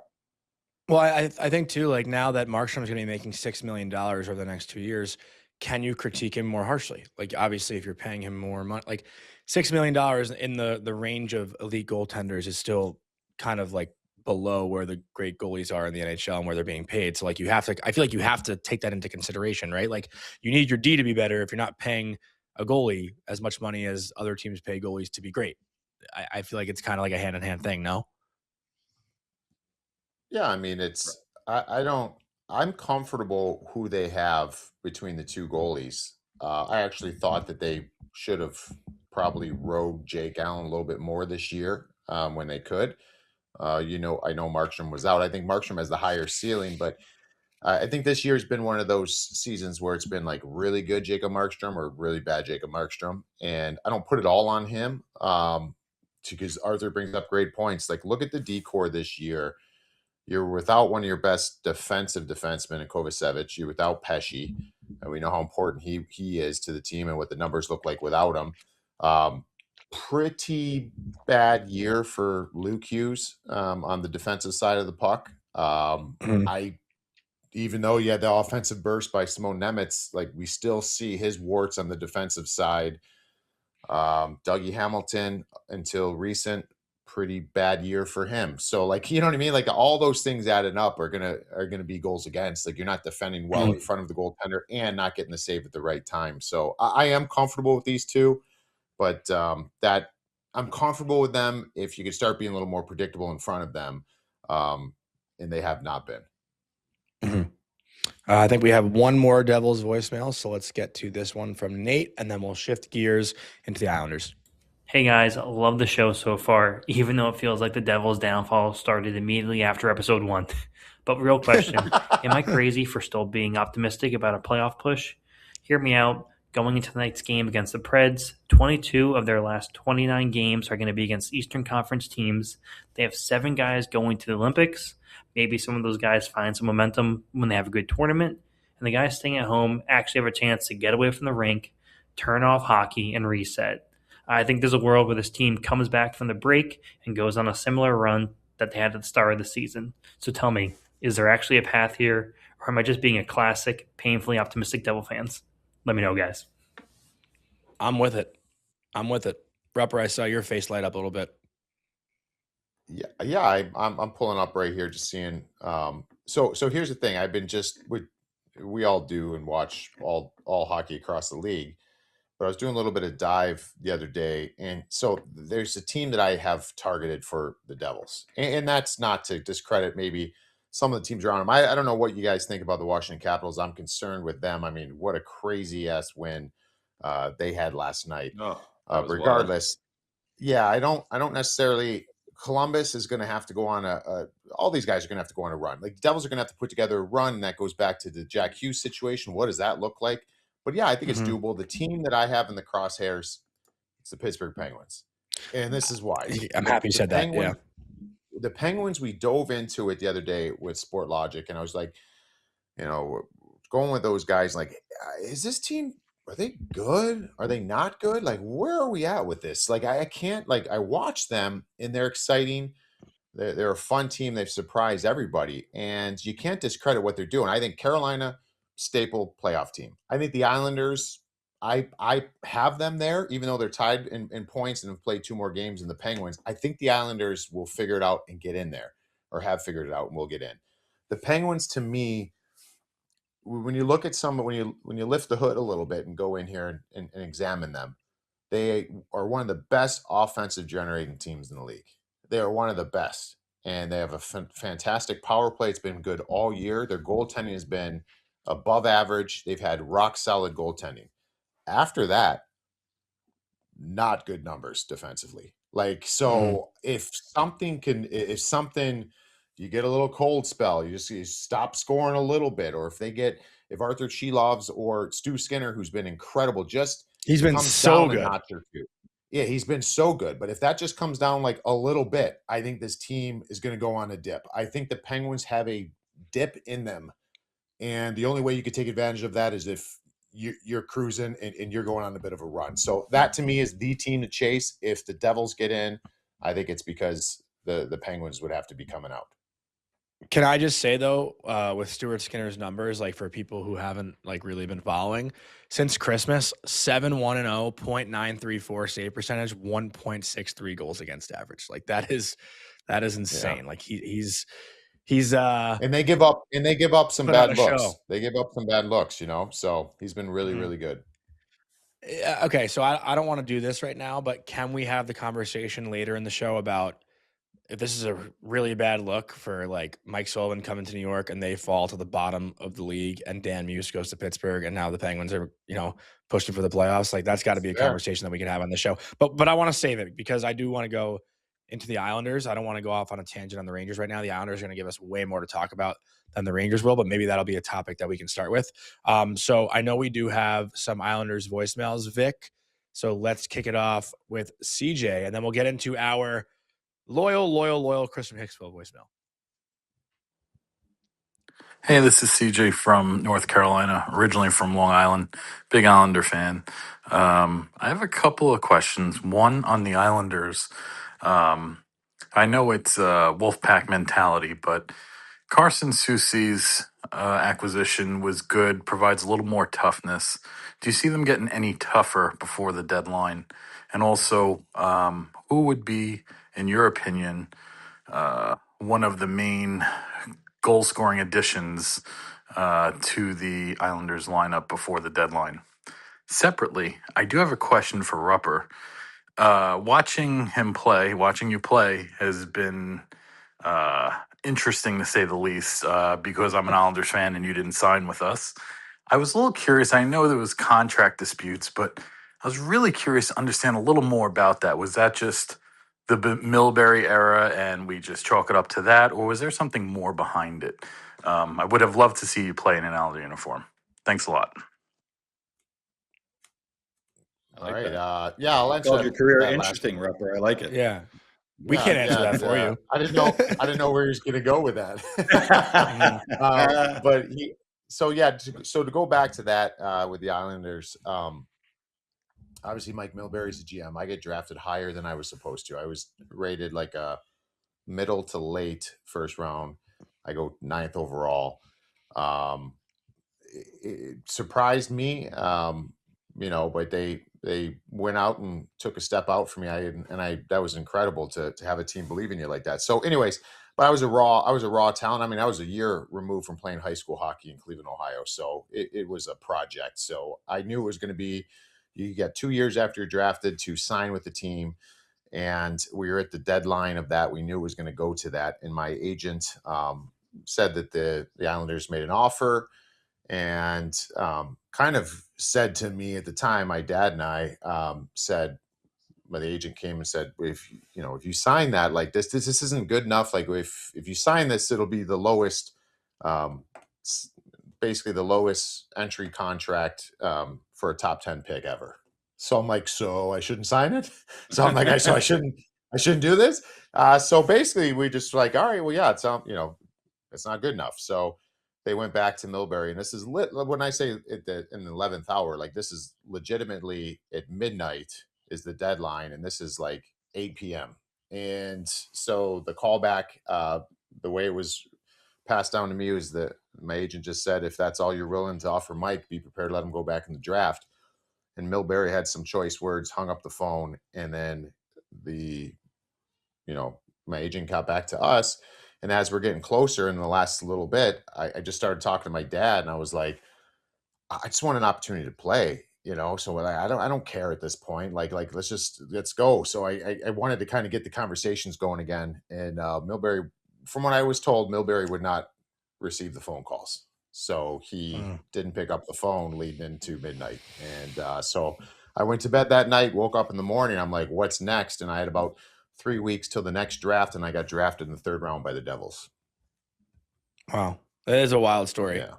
Well, I think too, like now that Markstrom's going to be making $6 million over the next 2 years, can you critique him more harshly? Like, obviously, if you're paying him more money, like $6 million in the range of elite goaltenders is still kind of like below where the great goalies are in the NHL and where they're being paid. So, like, I feel like you have to take that into consideration, right? Like, you need your D to be better if you're not paying a goalie as much money as other teams pay goalies to be great. I feel like it's kind of like a hand-in-hand thing, no? Yeah, I mean, I'm comfortable who they have between the two goalies. I actually thought that they should have probably rode Jake Allen a little bit more this year when they could. I know Markstrom was out. I think Markstrom has the higher ceiling, but I think this year has been one of those seasons where it's been like really good Jacob Markstrom or really bad Jacob Markstrom. And I don't put it all on him because Arthur brings up great points. Like, look at the D-core this year. You're without one of your best defensive defensemen in Kovacevic. You're without Pesce, and we know how important he is to the team and what the numbers look like without him. Pretty bad year for Luke Hughes on the defensive side of the puck. Even though you had the offensive burst by Simone Nemitz, like, we still see his warts on the defensive side. Dougie Hamilton, until recent, pretty bad year for him. So, like, you know what I mean? Like, all those things added up are gonna be goals against. Like, you're not defending well in front of the goaltender and not getting the save at the right time. So I am comfortable with these two, but that I'm comfortable with them if you could start being a little more predictable in front of them. And they have not been. Mm-hmm. I think we have one more Devils voicemail, so let's get to this one from Nate, and then we'll shift gears into the Islanders. Hey guys, I love the show so far, even though it feels like the Devils' downfall started immediately after episode 1. But real question, am I crazy for still being optimistic about a playoff push? Hear me out. Going into tonight's game against the Preds, 22 of their last 29 games are going to be against Eastern Conference teams. They have 7 guys going to the Olympics. Maybe some of those guys find some momentum when they have a good tournament. And the guys staying at home actually have a chance to get away from the rink, turn off hockey, and reset. I think there's a world where this team comes back from the break and goes on a similar run that they had at the start of the season. So tell me, is there actually a path here, or am I just being a classic, painfully optimistic Devil fans? Let me know, guys. I'm with it. Rupper, I saw your face light up a little bit. Yeah. I'm pulling up right here, just seeing. So here's the thing. I've been we all do and watch all hockey across the league. But I was doing a little bit of dive the other day, and so there's a team that I have targeted for the Devils. And that's not to discredit maybe some of the teams around them. I don't know what you guys think about the Washington Capitals. I'm concerned with them. I mean, what a crazy-ass win they had last night. Regardless, yeah, I don't necessarily – Columbus is going to have to go on all these guys are going to have to go on a run. Like, the Devils are going to have to put together a run, and that goes back to the Jack Hughes situation. What does that look like? But yeah, I think it's doable. The team that I have in the crosshairs, it's the Pittsburgh Penguins. And this is why. I'm happy you said that, yeah. the Penguins, we dove into it the other day with Sport Logic, and I was like, going with those guys, like, is this team, are they good? Are they not good? Like, where are we at with this? Like, I can't, like, I watch them and they're exciting. They're a fun team. They've surprised everybody, and you can't discredit what they're doing. I think Carolina, staple playoff team. I think the Islanders, I have them there, even though they're tied in points and have played 2 more games than the Penguins. I think the Islanders will figure it out and get in there, or have figured it out and will get in. The Penguins, to me, when you look at when you lift the hood a little bit and go in here and examine them, they are one of the best offensive generating teams in the league. They are one of the best, and they have a fantastic power play. It's been good all year. Their goaltending has been above average. They've had rock solid goaltending. After that, not good numbers defensively. Like, so if you get a little cold spell, you stop scoring a little bit, or if Arthur Shelov's or Stu Skinner, who's been incredible, he's been so good. Yeah, he's been so good. But if that just comes down like a little bit, I think this team is going to go on a dip. I think the Penguins have a dip in them. And the only way you could take advantage of that is if you're cruising and you're going on a bit of a run. So that, to me, is the team to chase. If the Devils get in, I think it's because the Penguins would have to be coming out. Can I just say, though, with Stuart Skinner's numbers, like, for people who haven't like really been following, since Christmas, 7-1-0, .934 save percentage, 1.63 goals against average. Like, that is insane. Yeah. Like, he's and they give up some bad looks. They give up some bad looks, so he's been really, really good. Okay, so I don't want to do this right now, but can we have the conversation later in the show about if this is a really bad look for like Mike Sullivan coming to New York and they fall to the bottom of the league, and Dan Muse goes to Pittsburgh, and now the Penguins are, pushing for the playoffs? Like, that's got to be a conversation that we can have on the show. But I want to save it because I do want to go into the Islanders. I don't want to go off on a tangent on the Rangers right now. The Islanders are going to give us way more to talk about than the Rangers will, but maybe that'll be a topic that we can start with. So I know we do have some Islanders voicemails, Vic. So let's kick it off with CJ, and then we'll get into our loyal Chris from Hicksville voicemail. Hey, this is CJ from North Carolina, originally from Long Island, big Islander fan. I have a couple of questions. One on the Islanders. I know it's Wolfpack mentality, but Carson Soucy's acquisition was good, provides a little more toughness. Do you see them getting any tougher before the deadline? And also, who would be, in your opinion, one of the main goal-scoring additions to the Islanders lineup before the deadline? Separately, I do have a question for Rupper. Watching you play has been interesting to say the least, because I'm an Islanders fan and you didn't sign with us. I was a little curious. I know there was contract disputes, but I was really curious to understand a little more about that. Was that just the Milbury era and we just chalk it up to that, or was there something more behind it? I would have loved to see you play in an Islander uniform. Thanks a lot. All right. I'll answer your career interesting, Rupper. I like it. Yeah. We can't answer that for you. I didn't know where he's going to go with that. So to go back to that with the Islanders, obviously Mike Milbury's the GM. I get drafted higher than I was supposed to. I was rated like a middle to late first round. I go 9th overall. It surprised me, but they went out and took a step out for me. That was incredible to have a team believe in you like that. So anyways, but I was a raw talent. I mean, I was a year removed from playing high school hockey in Cleveland, Ohio. So it was a project. So I knew it was going to be, you get 2 years after you're drafted to sign with the team. And we were at the deadline of that. We knew it was going to go to that. And my agent said that the Islanders made an offer, and kind of said to me at the time, my dad and I said, the agent came and said, if you sign that, like this isn't good enough. Like if you sign this, it'll be the lowest, basically the lowest entry contract for a top 10 pick ever. So I'm like, so I shouldn't sign it. So I'm like, I shouldn't. I shouldn't do this. So basically, we just like, all right, well, yeah, it's it's not good enough. So they went back to Millbury, and this is when I say in the 11th hour, like this is legitimately at midnight is the deadline, and this is like 8 p.m. And so the callback, the way it was passed down to me was that my agent just said, if that's all you're willing to offer Mike, be prepared to let him go back in the draft. And Millbury had some choice words, hung up the phone, and then my agent got back to us. And as we're getting closer in the last little bit, I just started talking to my dad, and I was like, I just want an opportunity to play, so I don't care at this point. Like let's go. So I wanted to kind of get the conversations going again. And Millbury, from what I was told, Millbury would not receive the phone calls. So he didn't pick up the phone leading into midnight. And so I went to bed that night, woke up in the morning. I'm like, what's next? And I had about 3 weeks till the next draft, and I got drafted in the 3rd round by the Devils. Wow. That is a wild story. Yeah.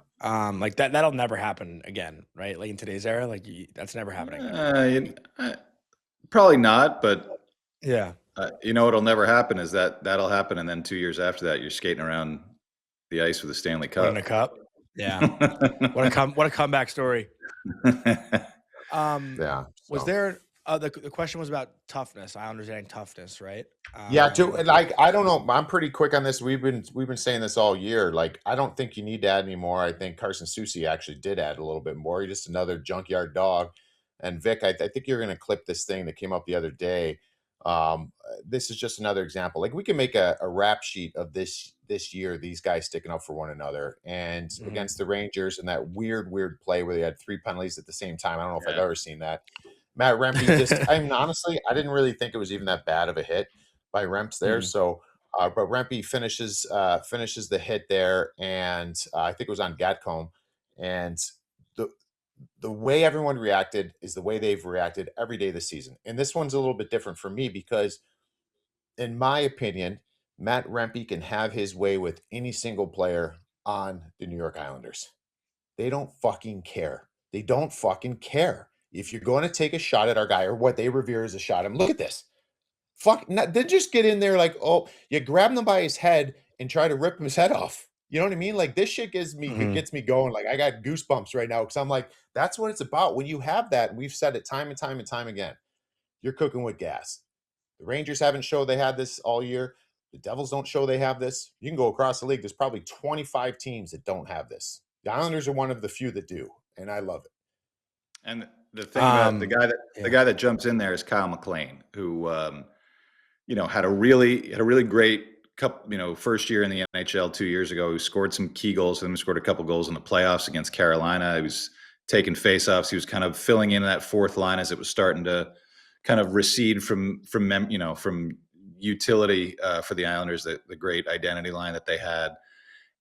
Like that'll never happen again, right? Like in today's era, like that's never happening again. Probably not, but yeah. What'll never happen is that'll happen, and then 2 years after that, you're skating around the ice with a Stanley Cup. Winning a cup. Yeah. What a comeback story. Yeah. Was there the question was about toughness. I understand toughness, right? I don't know. I'm pretty quick on this. We've been saying this all year. Like, I don't think you need to add any more. I think Carson Soucy actually did add a little bit more. He's just another junkyard dog. And Vic, I think you're going to clip this thing that came up the other day. This is just another example. Like, we can make a rap sheet of this year, these guys sticking up for one another, and against the Rangers, and that weird play where they had 3 penalties at the same time. I don't know if I've ever seen that. Matt Rempe honestly, I didn't really think it was even that bad of a hit by Remps there. So, but Rempe finishes the hit there, and I think it was on Gatcombe, and the way everyone reacted is the way they've reacted every day this season. And this one's a little bit different for me because, in my opinion, Matt Rempe can have his way with any single player on the New York Islanders. They don't fucking care. They don't fucking care. If you're going to take a shot at our guy, or what they revere as a shot, look at this. Then just get in there like, oh, you grab him by his head and try to rip his head off. You know what I mean? Like, this shit gets me going. Like, I got goosebumps right now because I'm like, that's what it's about. When you have that, and we've said it time and time and time again, you're cooking with gas. The Rangers haven't showed they had this all year. The Devils don't show they have this. You can go across the league. There's probably 25 teams that don't have this. The Islanders are one of the few that do, and I love it. And the thing about the guy that jumps in there is Kyle McLean, who had a really great first year in the NHL 2 years ago. He scored some key goals, and then scored a couple goals in the playoffs against Carolina. He was taking faceoffs. He was kind of filling in that fourth line as it was starting to kind of recede from utility for the Islanders, the great identity line that they had.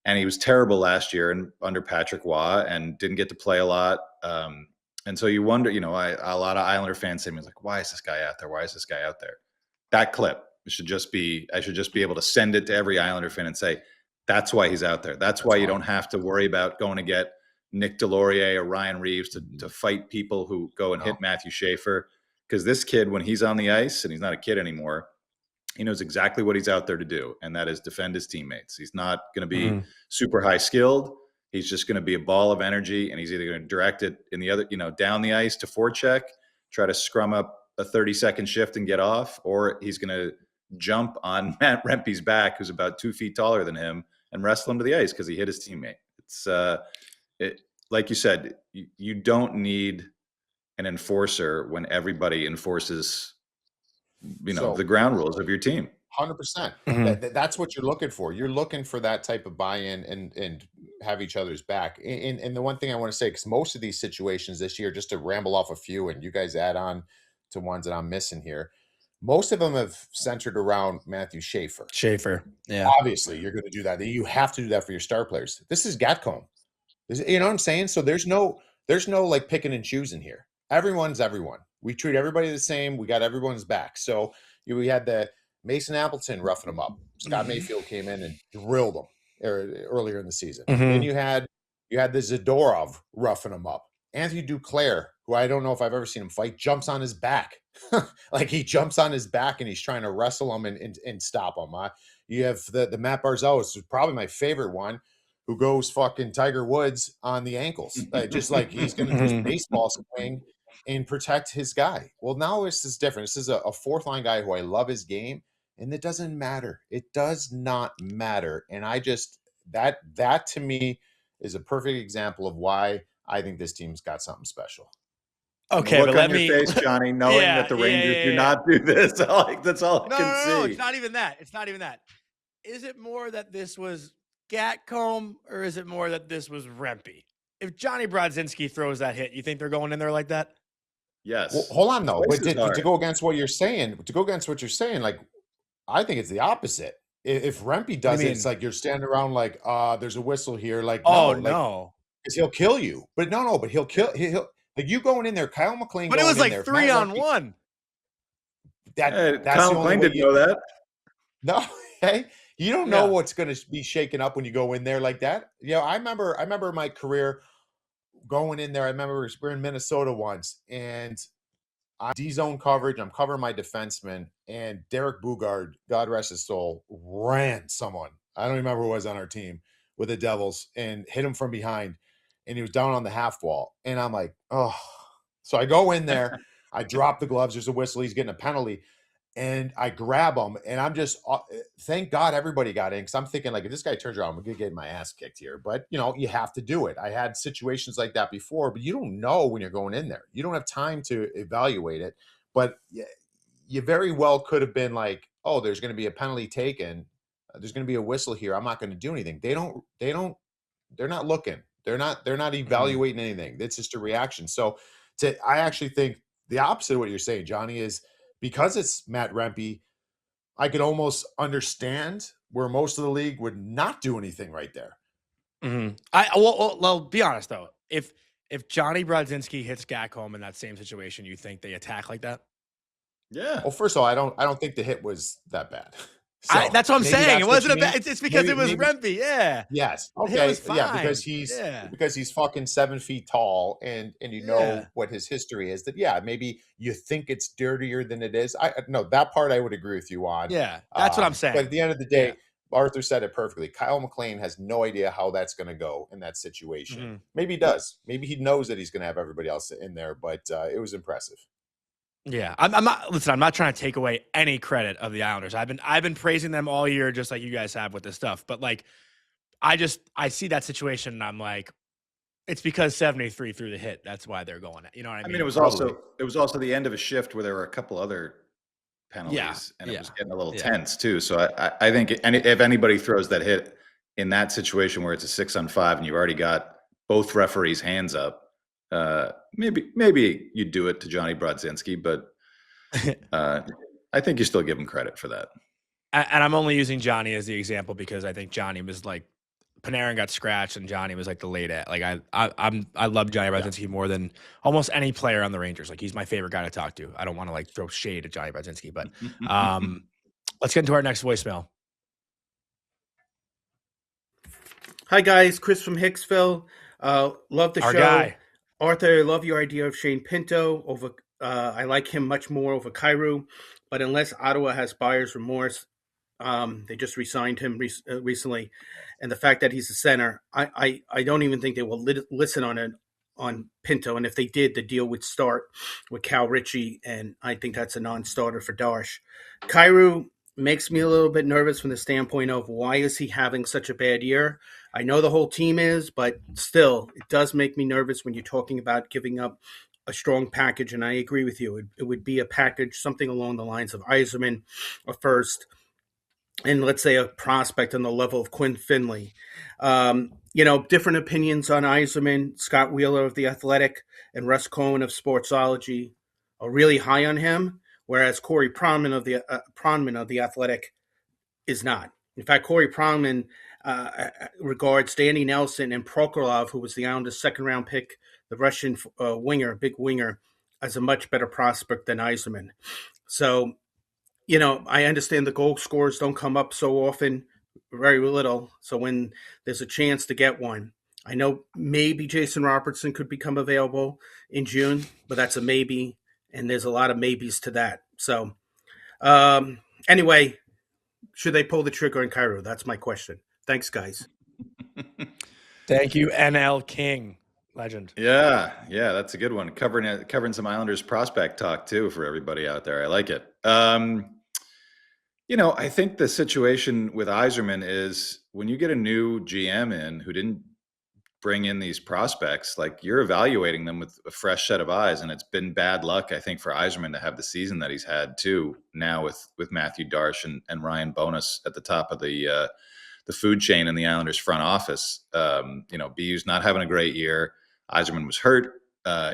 And he was terrible last year and under Patrick Waugh, and didn't get to play a lot. And so you wonder, a lot of Islander fans say to me, like, why is this guy out there? Why is this guy out there? That clip I should just be able to send it to every Islander fan and say, that's why he's out there. That's why you don't have to worry about going to get Nick Delorier or Ryan Reeves to fight people who go and hit Matthew Schaefer. Because this kid, when he's on the ice, and he's not a kid anymore, he knows exactly what he's out there to do, and that is defend his teammates. He's not going to be super high skilled. He's just going to be a ball of energy, and he's either going to direct it in the other, down the ice to forecheck, try to scrum up a 30-second shift and get off, or he's going to jump on Matt Rempe's back, who's about 2 feet taller than him, and wrestle him to the ice because he hit his teammate. It's like you said, you don't need an enforcer when everybody enforces, the ground rules of your team. 100%. That's what you're looking for. You're looking for that type of buy-in and have each other's back. And the one thing I want to say, because most of these situations this year, just to ramble off a few, and you guys add on to ones that I'm missing here, most of them have centered around Matthew Schaefer. Yeah. Obviously, you're going to do that. You have to do that for your star players. This is Gatcombe. You know what I'm saying? So there's no like picking and choosing here. Everyone's everyone. We treat everybody the same. We got everyone's back. So we had the Mason Appleton roughing him up. Scott Mayfield came in and drilled him earlier in the season. Then you had the Zadorov roughing him up. Anthony Duclair who I don't know if I've ever seen him fight, jumps on his back. Like he jumps on his back and he's trying to wrestle him and stop him. You have the Matt Barzal, which is probably my favorite one, who goes fucking Tiger Woods on the ankles. Just like he's going to do his baseball swing and protect his guy. Well, now this is different. This is a fourth line guy who I love his game, and it doesn't matter. It does not matter. And I just, that to me is a perfect example of why I think this team's got something special. Okay, look but on let your me face, Johnny, knowing that the Rangers do not do this. That's all I can see. No, it's not even that. It's not even that. Is it more that this was Gatcomb, or is it more that this was Rempe? If Johnny Brodzinski throws that hit, you think they're going in there like that? Yes. Well, hold on though. But to go against what you're saying, like I think it's the opposite. If Rempe does it, it's like you're standing around like, there's a whistle here. Like, no, because he'll kill you. But but he'll kill. He'll like you going in there. Kyle McLean. But going it was like there, 3-on-1. That's Kyle McLean didn't know that. No, hey, you don't know what's going to be shaken up when you go in there like that. You know, I remember my career going in there. I remember we were in Minnesota once, and I D-zone coverage. I'm covering my defenseman, and Derek Bugard, God rest his soul, ran someone. I don't remember who was on our team with the Devils and hit him from behind, and he was down on the half wall. And I'm like, oh. So I go in there, I drop the gloves. There's a whistle. He's getting a penalty. And I grab him, and I'm just, thank God everybody got in, because I'm thinking, like, if this guy turns around, I'm going to get my ass kicked here. But, you know, you have to do it. I had situations like that before, but you don't know when you're going in there. You don't have time to evaluate it. But you very well could have been like, oh, there's going to be a penalty taken. There's going to be a whistle here. I'm not going to do anything. They're not looking. They're not evaluating anything. It's just a reaction. So I actually think the opposite of what you're saying, Johnny, is because it's Matt Rempe, I could almost understand where most of the league would not do anything right there. Mm-hmm. Well, be honest though. If Johnny Brodzinski hits Gatcomb in that same situation, you think they attack like that? Yeah. Well, first of all, I don't think the hit was that bad. So that's what I'm saying. It wasn't bad. It's because it was Rempe. Yeah. Yes. Okay. Yeah, because he's fucking 7 feet tall, and you know what his history is. That maybe you think it's dirtier than it is. No, that part I would agree with you on. Yeah, that's what I'm saying. But at the end of the day, Arthur said it perfectly. Kyle McLean has no idea how that's going to go in that situation. Mm-hmm. Maybe he does. Maybe he knows that he's going to have everybody else in there. But it was impressive. Yeah, I'm not trying to take away any credit of the Islanders. I've been praising them all year, just like you guys have with this stuff. But like, I see that situation and I'm like, it's because 73 threw the hit. That's why they're going. You know what I mean? I mean, it was also the end of a shift where there were a couple other penalties, and it was getting a little tense too. So I think if anybody throws that hit in that situation where it's a 6-on-5 and you've already got both referees' hands up, maybe you do it to Johnny Brodzinski, but I think you still give him credit for that. And I'm only using Johnny as the example because I think Johnny was like, Panarin got scratched and Johnny was like the late at. Like I love Johnny Brodzinski more than almost any player on the Rangers. Like he's my favorite guy to talk to. I don't want to like throw shade at Johnny Brodzinski, but let's get into our next voicemail. Hi guys, Chris from Hicksville. Love the our show. Guy. Arthur, I love your idea of Shane Pinto over. I like him much more over Kyrou, but unless Ottawa has buyer's remorse, they just re-signed him recently, and the fact that he's a center, I don't even think they will listen on Pinto. And if they did, the deal would start with Cal Ritchie, and I think that's a non-starter for Darsh. Kyrou makes me a little bit nervous from the standpoint of why is he having such a bad year? I know the whole team is, but still, it does make me nervous when you're talking about giving up a strong package. And I agree with you. It would be a package, something along the lines of Yzerman, a first, and let's say a prospect on the level of Quinn Finley. Different opinions on Yzerman. Scott Wheeler of The Athletic and Russ Cohen of Sportsology are really high on him, whereas Corey Pronman of the Athletic is not. In fact, Corey Pronman regards Danny Nelson and Prokhorov, who was the Islanders' second-round pick, the Russian big winger, as a much better prospect than Yzerman. So, I understand the goal scorers don't come up so often, very little. So when there's a chance to get one, I know maybe Jason Robertson could become available in June, but that's a maybe, and there's a lot of maybes to that. So, anyway, should they pull the trigger in Cairo? That's my question. Thanks, guys. Thank you, NL King. Legend. Yeah, that's a good one. Covering some Islanders prospect talk too for everybody out there. I like it. I think the situation with Yzerman is when you get a new GM in who didn't bring in these prospects, like you're evaluating them with a fresh set of eyes, and it's been bad luck, I think, for Yzerman to have the season that he's had too. Now with Matthew Darche and Ryan Bonus at the top of the food chain in the Islanders front office. BU's not having a great year. Yzerman was hurt.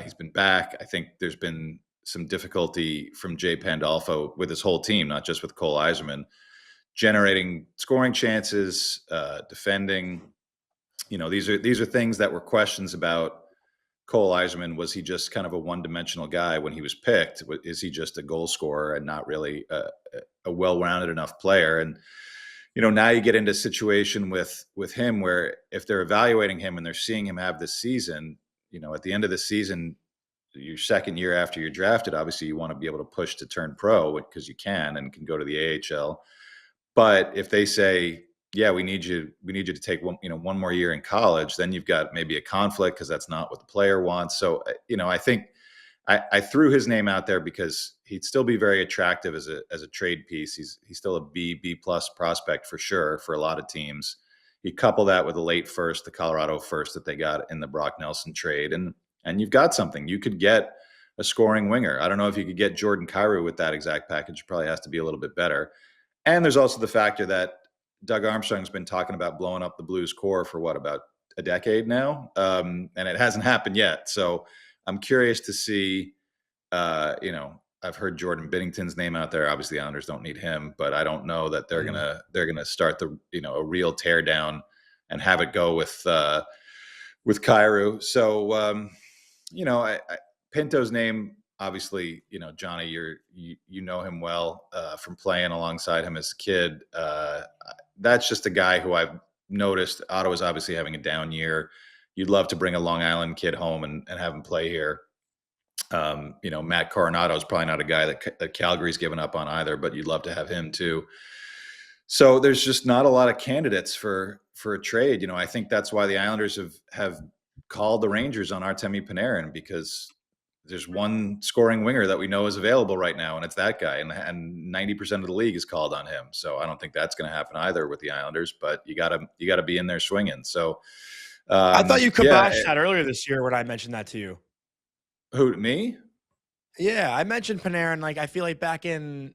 He's been back. I think there's been some difficulty from Jay Pandolfo with his whole team, not just with Cole Yzerman, generating scoring chances, defending. These are things that were questions about Cole Yzerman. Was he just kind of a one-dimensional guy when he was picked? Is he just a goal scorer and not really a well-rounded enough player? And now you get into a situation with him where if they're evaluating him and they're seeing him have this season, at the end of the season, your second year after you're drafted, obviously you want to be able to push to turn pro because you can and can go to the AHL. But if they say, yeah, we need you to take one more year in college, then you've got maybe a conflict because that's not what the player wants. So, I think I threw his name out there because he'd still be very attractive as a trade piece. He's still a B plus prospect for sure for a lot of teams. You couple that with a late first, the Colorado first that they got in the Brock Nelson trade, and you've got something. You could get a scoring winger. I don't know if you could get Jordan Kyrou with that exact package. It probably has to be a little bit better. And there's also the factor that Doug Armstrong's been talking about blowing up the Blues core for about a decade now, and it hasn't happened yet. So I'm curious to see. I've heard Jordan Binnington's name out there. Obviously, the Islanders don't need him, but I don't know that they're gonna start a real teardown and have it go with Kyrou. So Pinto's name, obviously, Johnny, you know him well from playing alongside him as a kid. That's just a guy who I've noticed. Ottawa's obviously having a down year. You'd love to bring a Long Island kid home and have him play here. Matt Coronado is probably not a guy that Calgary's given up on either, but you'd love to have him too. So there's just not a lot of candidates for a trade. I think that's why the Islanders have called the Rangers on Artemi Panarin, because there's one scoring winger that we know is available right now, and it's that guy, and 90% of the league is called on him. So I don't think that's going to happen either with the Islanders, but you gotta be in there swinging. So I thought you kiboshed that earlier this year when I mentioned that to you. Who, me? Yeah, I mentioned Panarin. Like, I feel like back in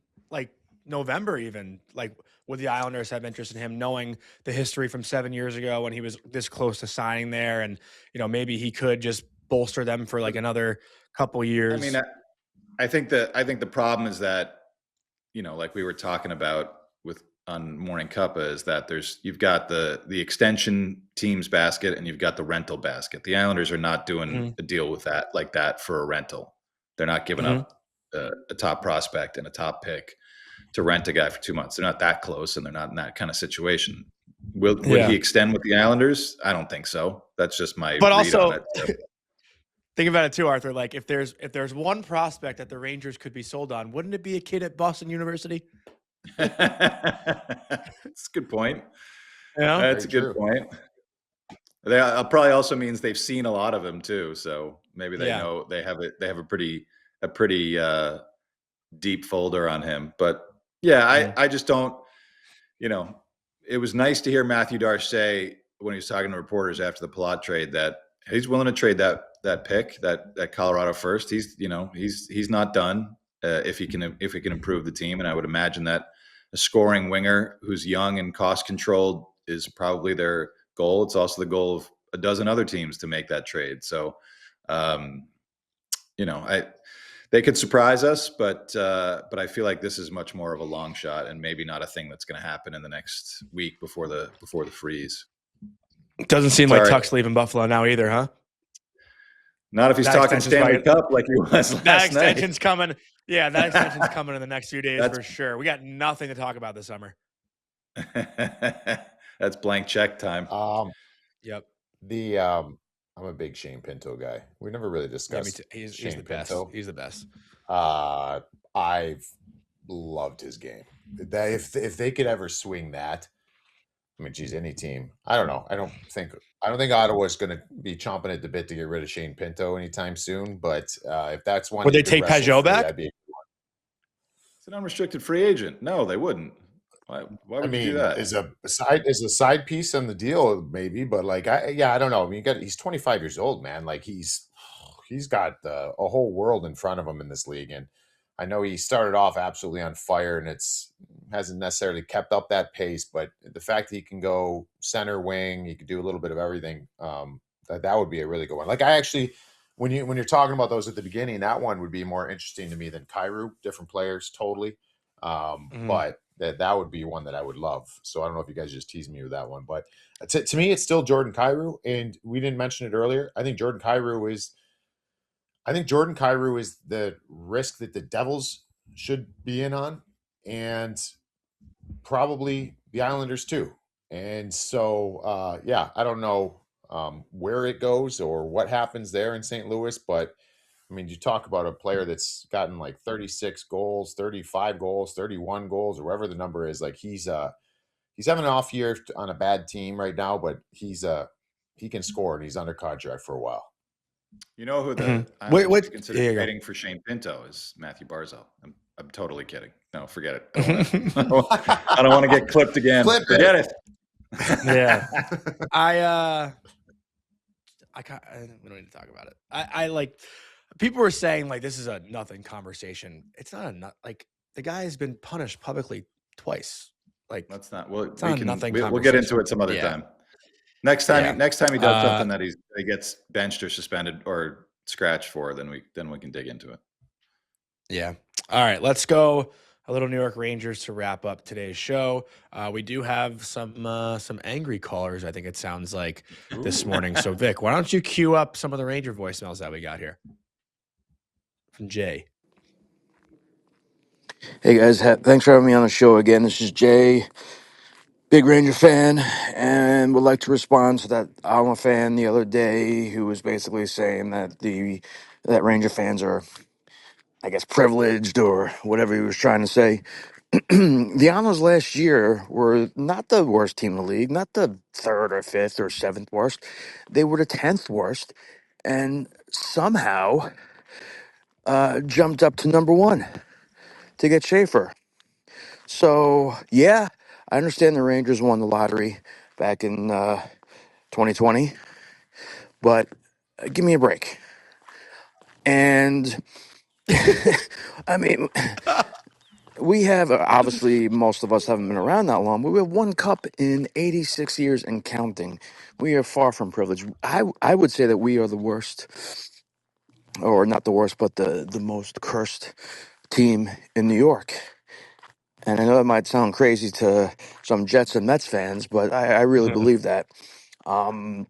November, even would the Islanders have interest in him, knowing the history from 7 years ago when he was this close to signing there, and maybe he could just bolster them for another couple years. I mean, I think the problem is that like we were talking about on Morning Cuppa, is that you've got the extension teams basket and you've got the rental basket. The Islanders are not doing a deal with that like that for a rental. They're not giving up a top prospect and a top pick to rent a guy for 2 months. They're not that close, and they're not in that kind of situation. Would he extend with the Islanders? I don't think so. That's just my read on it. So. Think about it too, Arthur. Like, if there's one prospect that the Rangers could be sold on, wouldn't it be a kid at Boston University? That's a good point. Yeah, that's a good point. That probably also means they've seen a lot of him too, so maybe they know they have a pretty deep folder on him. But I just don't. It was nice to hear Matthew Darche say when he was talking to reporters after the Palat trade that he's willing to trade that pick, that Colorado first. He's not done. If he can improve the team, and I would imagine that a scoring winger who's young and cost controlled is probably their goal. It's also the goal of a dozen other teams to make that trade. So, they could surprise us, but I feel like this is much more of a long shot and maybe not a thing that's going to happen in the next week before the freeze. Doesn't seem like Tuck's leaving Buffalo now either, huh? Not if he's talking Stanley Cup like he was last night. That extension's coming. Yeah, that extension's coming in the next few days for sure. We got nothing to talk about this summer. That's blank check time. Yep. I'm a big Shane Pinto guy. We never really Yeah, me discussed too. He's Shane the best. Pinto. He's the best. I've loved his game. That if they could ever swing that, I mean, geez, any team. I don't know. I don't think Ottawa's going to be chomping at the bit to get rid of Shane Pinto anytime soon. But if that's one, Would that they you could take wrestle Pajot free, back? that'd be. It's an unrestricted free agent. No, they wouldn't. Why I would you do mean, that? as a side piece on the deal, maybe. But like, I don't know. I mean, he's 25 years old, man. Like he's got a whole world in front of him in this league, and I know he started off absolutely on fire, and hasn't necessarily kept up that pace. But the fact that he can go center wing, he could do a little bit of everything. That would be a really good one. Like I actually, when you're talking about those at the beginning, that one would be more interesting to me than Kyrou. Different players, totally. But that would be one that I would love. So I don't know if you guys just tease me with that one, but to me, it's still Jordan Kyrou, and we didn't mention it earlier. I think Jordan Kyrou is the risk that the Devils should be in on, and probably the Islanders too. And so, I don't know where it goes or what happens there in St. Louis, but I mean, you talk about a player that's gotten like 36 goals, 35 goals, 31 goals, or whatever the number is. Like he's having an off year on a bad team right now, but he can score and he's under contract for a while. You know who the Wait, consider trading for Shane Pinto is Matthew Barzal. I'm totally kidding. No, forget it. I don't want to get clipped again. Forget it. Yeah. We don't need to talk about it. I like people were saying like this is a nothing conversation. It's not like the guy has been punished publicly twice. Like that's not well. It's not nothing. We'll get into it some other time. Next time he does something that he gets benched or suspended or scratched for, then we can dig into it. Yeah. All right. Let's go a little New York Rangers to wrap up today's show. We do have some angry callers, I think it sounds like, this morning. So, Vic, why don't you cue up some of the Ranger voicemails that we got here from Jay. Hey, guys. Thanks for having me on the show again. This is Jay, big Ranger fan, and would like to respond to that Alma fan the other day who was basically saying that that Ranger fans are, I guess, privileged or whatever he was trying to say. The Almas last year were not the worst team in the league, not the third or fifth or seventh worst. They were the 10th worst, and somehow jumped up to number one to get Schaefer. So, yeah, I understand the Rangers won the lottery back in 2020, but give me a break. And, I mean, we have, obviously, most of us haven't been around that long, but we have one cup in 86 years and counting. We are far from privileged. I would say that we are the worst, or not the worst, but the most cursed team in New York. And I know that might sound crazy to some Jets and Mets fans, but I really believe that. And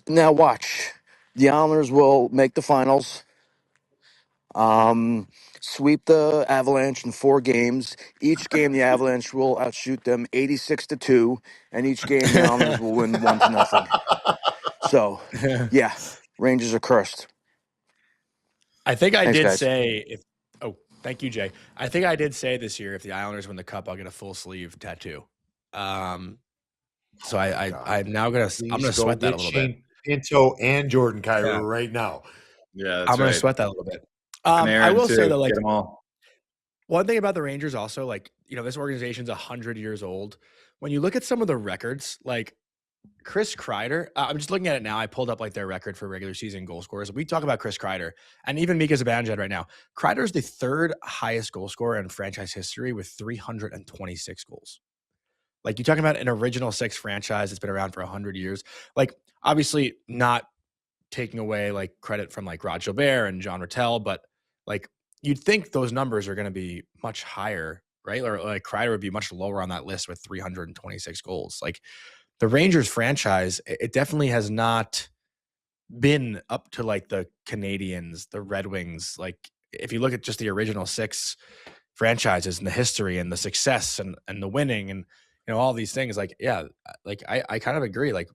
now watch. The Islanders will make the finals, sweep the Avalanche in 4 games. Each game, the Avalanche will outshoot them 86-2, and each game, the Islanders will win 1-0. So, yeah, Rangers are cursed. I think I Thanks, did guys. say thank you, Jay. I think I did say this year if the Islanders win the cup, I'll get a full sleeve tattoo. So I'm gonna sweat that a little bit. Pinto and Jordan Kyrou right now. Yeah, I'm gonna sweat that a little bit. I will say though, like, one thing about the Rangers also, like, this organization's 100 years old. When you look at some of the records, like Chris Kreider, I'm just looking at it now. I pulled up like their record for regular season goal scorers. We talk about Chris Kreider and even Mika Zibanejad right now. Kreider's the 3rd highest goal scorer in franchise history with 326 goals. Like, you're talking about an original 6 franchise that's been around for 100 years. Like, obviously not taking away like credit from like Rod Gilbert and John Rattel, but like you'd think those numbers are going to be much higher, right? Or like Kreider would be much lower on that list with 326 goals. Like, the Rangers franchise, it definitely has not been up to like the Canadiens, the Red Wings. Like, if you look at just the original 6 franchises and the history and the success and the winning and all these things, like, yeah, like I kind of agree. Like,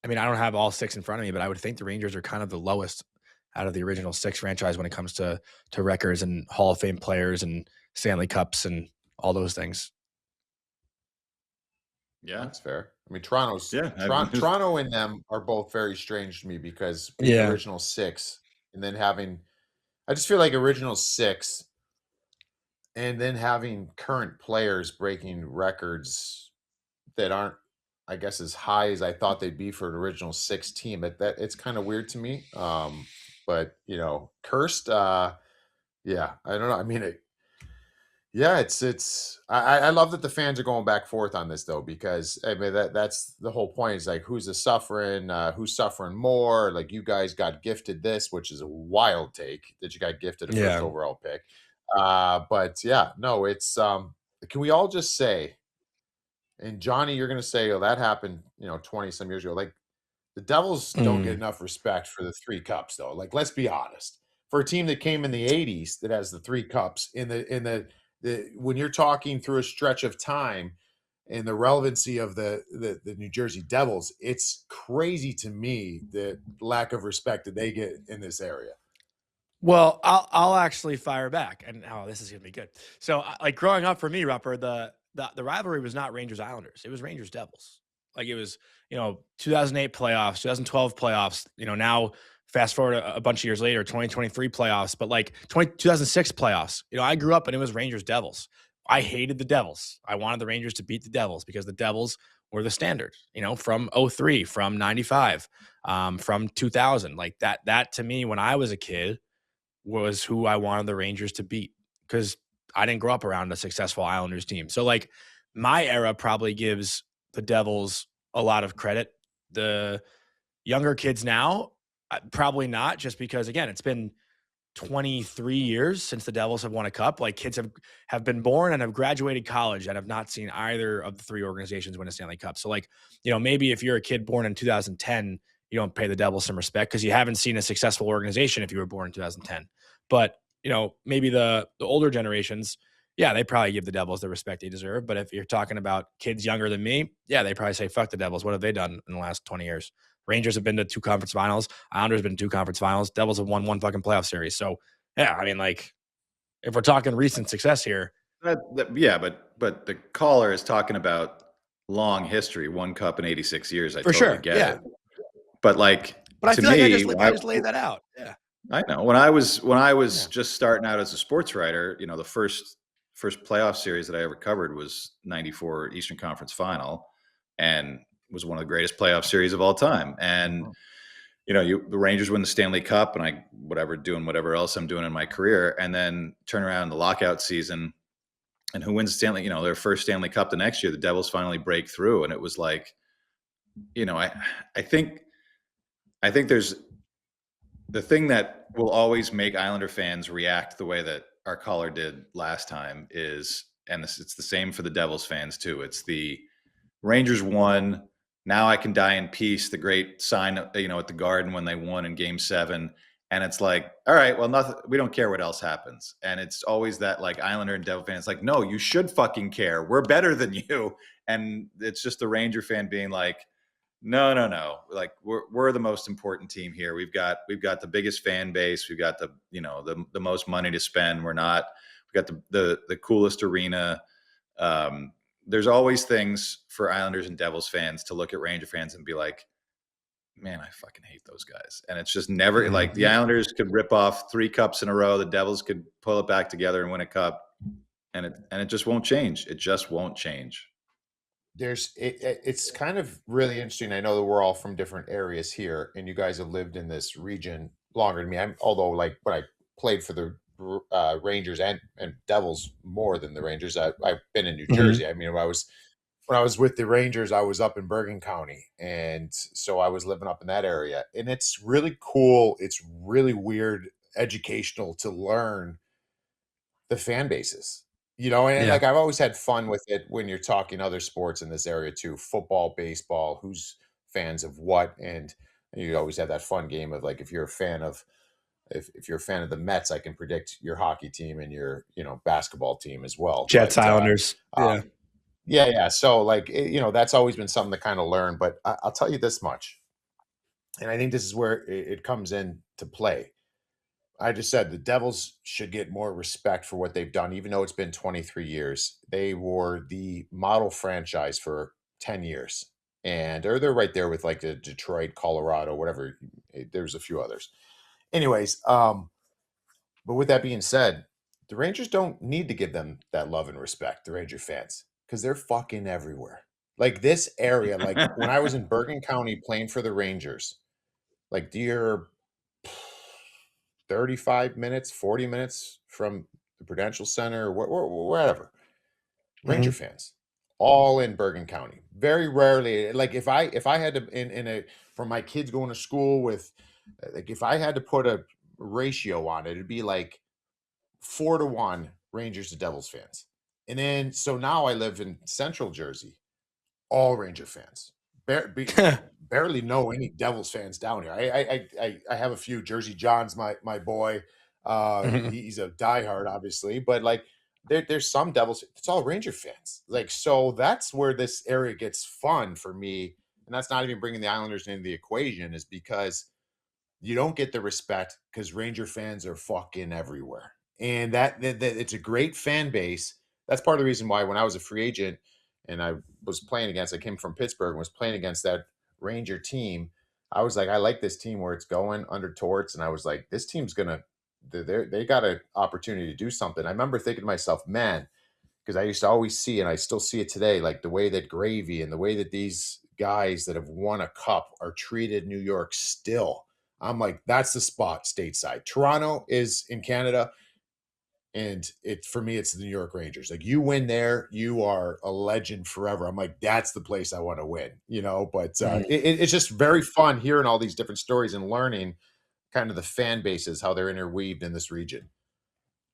I mean, I don't have all 6 in front of me, but I would think the Rangers are kind of the lowest out of the original 6 franchise when it comes to records and Hall of Fame players and Stanley Cups and all those things. Yeah, that's fair. I mean, Toronto and them are both very strange to me because being the original 6 and then I just feel like original 6 and then having current players breaking records that aren't, I guess, as high as I thought they'd be for an original 6 team. That it's kind of weird to me. But cursed. Yeah, I don't know. I mean, I love that the fans are going back forth on this though, because I mean that's the whole point. Is like who's suffering more? Like you guys got gifted this, which is a wild take that you got gifted a first overall pick. But yeah, no, it's can we all just say, and Johnny, you're gonna say, oh, that happened 20 some years ago. Like the Devils don't get enough respect for the 3 cups though. Like let's be honest. For a team that came in the 80s that has the 3 cups in the when you're talking through a stretch of time and the relevancy of the New Jersey Devils, it's crazy to me the lack of respect that they get in this area. Well, I'll actually fire back, and this is gonna be good. So, like growing up for me, Rupper, the rivalry was not Rangers Islanders; it was Rangers Devils. Like it was 2008 playoffs, 2012 playoffs. Now fast forward a bunch of years later, 2023 playoffs, but like 2006 playoffs. I grew up and it was Rangers Devils. I hated the Devils. I wanted the Rangers to beat the Devils because the Devils were the standard, from 03, from 95, from 2000. Like that to me, when I was a kid, was who I wanted the Rangers to beat because I didn't grow up around a successful Islanders team. So like my era probably gives the Devils a lot of credit. The younger kids now, probably not, just because again, it's been 23 years since the Devils have won a cup. Like kids have been born and have graduated college and have not seen either of the 3 organizations win a Stanley Cup. So like, maybe if you're a kid born in 2010, you don't pay the Devils some respect because you haven't seen a successful organization if you were born in 2010. But, maybe the older generations, yeah, they probably give the Devils the respect they deserve. But if you're talking about kids younger than me, yeah, they probably say, fuck the Devils. What have they done in the last 20 years? Rangers have been to 2 conference finals. Islanders have been to 2 conference finals. Devils have won 1 fucking playoff series. So, yeah, I mean, like, if we're talking recent success here. But the caller is talking about long history, 1 cup in 86 years. I totally get it. But like, I feel like I just laid that out. Yeah. I know. When I was just starting out as a sports writer, the first playoff series that I ever covered was 94 Eastern Conference Final, and was one of the greatest playoff series of all time. And the Rangers win the Stanley Cup, and I doing whatever else I'm doing in my career, and then turn around the lockout season, and who wins the Stanley? Their first Stanley Cup the next year. The Devils finally break through, and it was like, I think there's the thing that will always make Islander fans react the way that our caller did last time is, and it's the same for the Devils fans too. It's the Rangers won. Now I can die in peace. The great sign, at the Garden when they won in Game 7. And it's like, all right, well, nothing. We don't care what else happens. And it's always that like Islander and Devil fans, like, no, you should fucking care. We're better than you. And it's just the Ranger fan being like, no. Like we're the most important team here. We've got the biggest fan base. We've got the most money to spend. We got the coolest arena. There's always things for Islanders and Devils fans to look at Ranger fans and be like, man, I fucking hate those guys. And it's just never like the Islanders could rip off 3 cups in a row. The Devils could pull it back together and win a cup. And it just won't change. It just won't change. It's kind of really interesting. I know that we're all from different areas here, and you guys have lived in this region longer than me. Although like when I played for the Rangers and Devils more than the Rangers, I've been in New Jersey. I mean, when I was with the Rangers, I was up in Bergen County, and so I was living up in that area. And it's really cool. It's really weird, educational to learn the fan bases. And like I've always had fun with it when you're talking other sports in this area too, football, baseball, who's fans of what. And you always have that fun game of like, if you're a fan of the Mets, I can predict your hockey team and your, basketball team as well. Jets, Islanders. Yeah. So like, that's always been something to kind of learn, but I'll tell you this much. And I think this is where it comes in to play. I just said the Devils should get more respect for what they've done, even though it's been 23 years. They were the model franchise for 10 years. And they're right there with like the Detroit, Colorado, whatever. There's a few others. Anyways, but with that being said, the Rangers don't need to give them that love and respect, the Ranger fans, because they're fucking everywhere. Like this area, like when I was in Bergen County playing for the Rangers, like you're 35 minutes, 40 minutes from the Prudential Center or wherever. Ranger fans, all in Bergen County. Very rarely, like if I had to in a for my kids going to school with, like if I had to put a ratio on it, it'd be like 4-1 Rangers to Devils fans. And then so now I live in Central Jersey, all Ranger fans. Barely know any Devils fans down here. I have a few. Jersey John's my boy. He's a diehard, obviously, but like there's some Devils. It's all Ranger fans. Like so, that's where this area gets fun for me, and that's not even bringing the Islanders into the equation, is because you don't get the respect because Ranger fans are fucking everywhere, and that it's a great fan base. That's part of the reason why when I was a free agent and I came from Pittsburgh and was playing against that Ranger team, I was like, I like this team where it's going under Torts. And I was like, this team's they got an opportunity to do something. I remember thinking to myself, man, because I used to always see, and I still see it today, like the way that Gravy and the way that these guys that have won a cup are treated in New York still. I'm like, that's the spot stateside. Toronto is in Canada. And for me, it's the New York Rangers. Like you win there, you are a legend forever. I'm like, that's the place I want to win, but it's just very fun hearing all these different stories and learning kind of the fan bases, how they're interweaved in this region.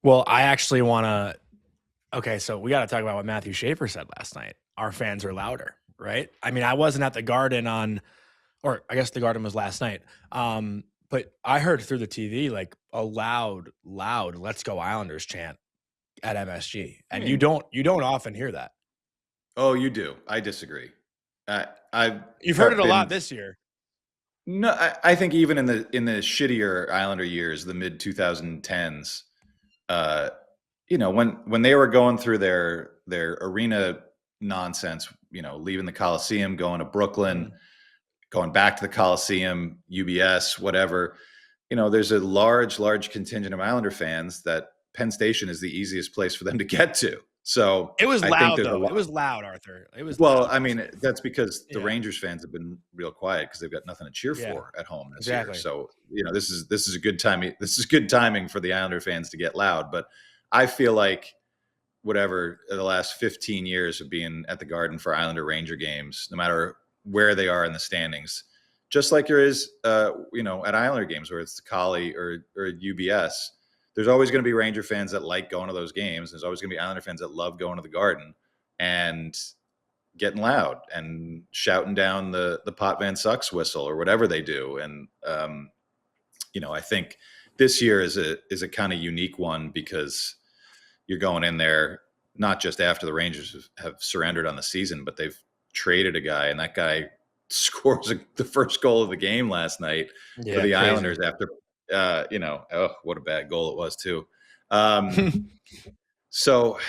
Well, I actually want to. Okay, so we got to talk about what Matthew Schaefer said last night. Our fans are louder, right? I mean, I wasn't at the Garden or I guess the Garden was last night. But I heard through the TV like a loud "Let's go Islanders" chant at MSG, and you don't often hear that. Oh, you do. I disagree. You've heard it a lot this year. No, I think even in the shittier Islander years, the mid 2010s, when they were going through their arena nonsense, leaving the Coliseum, going to Brooklyn, going back to the Coliseum, UBS, whatever, there's a large contingent of Islander fans that Penn Station is the easiest place for them to get to. So it was loud, though. It was loud, Arthur. It was well, loud. I mean, that's because the Rangers fans have been real quiet because they've got nothing to cheer for at home this year. So, this is a good timing. This is good timing for the Islander fans to get loud. But I feel like the last 15 years of being at the Garden for Islander Ranger games, no matter where they are in the standings, just like there is, at Islander games where it's the Collie or UBS, there's always going to be Ranger fans that like going to those games. There's always going to be Islander fans that love going to the Garden and getting loud and shouting down the Pot Van Sucks whistle or whatever they do. And, I think this year is a kind of unique one because you're going in there, not just after the Rangers have surrendered on the season, but they've traded a guy, and that guy scores the first goal of the game last night for the crazy Islanders after, what a bad goal it was too. So,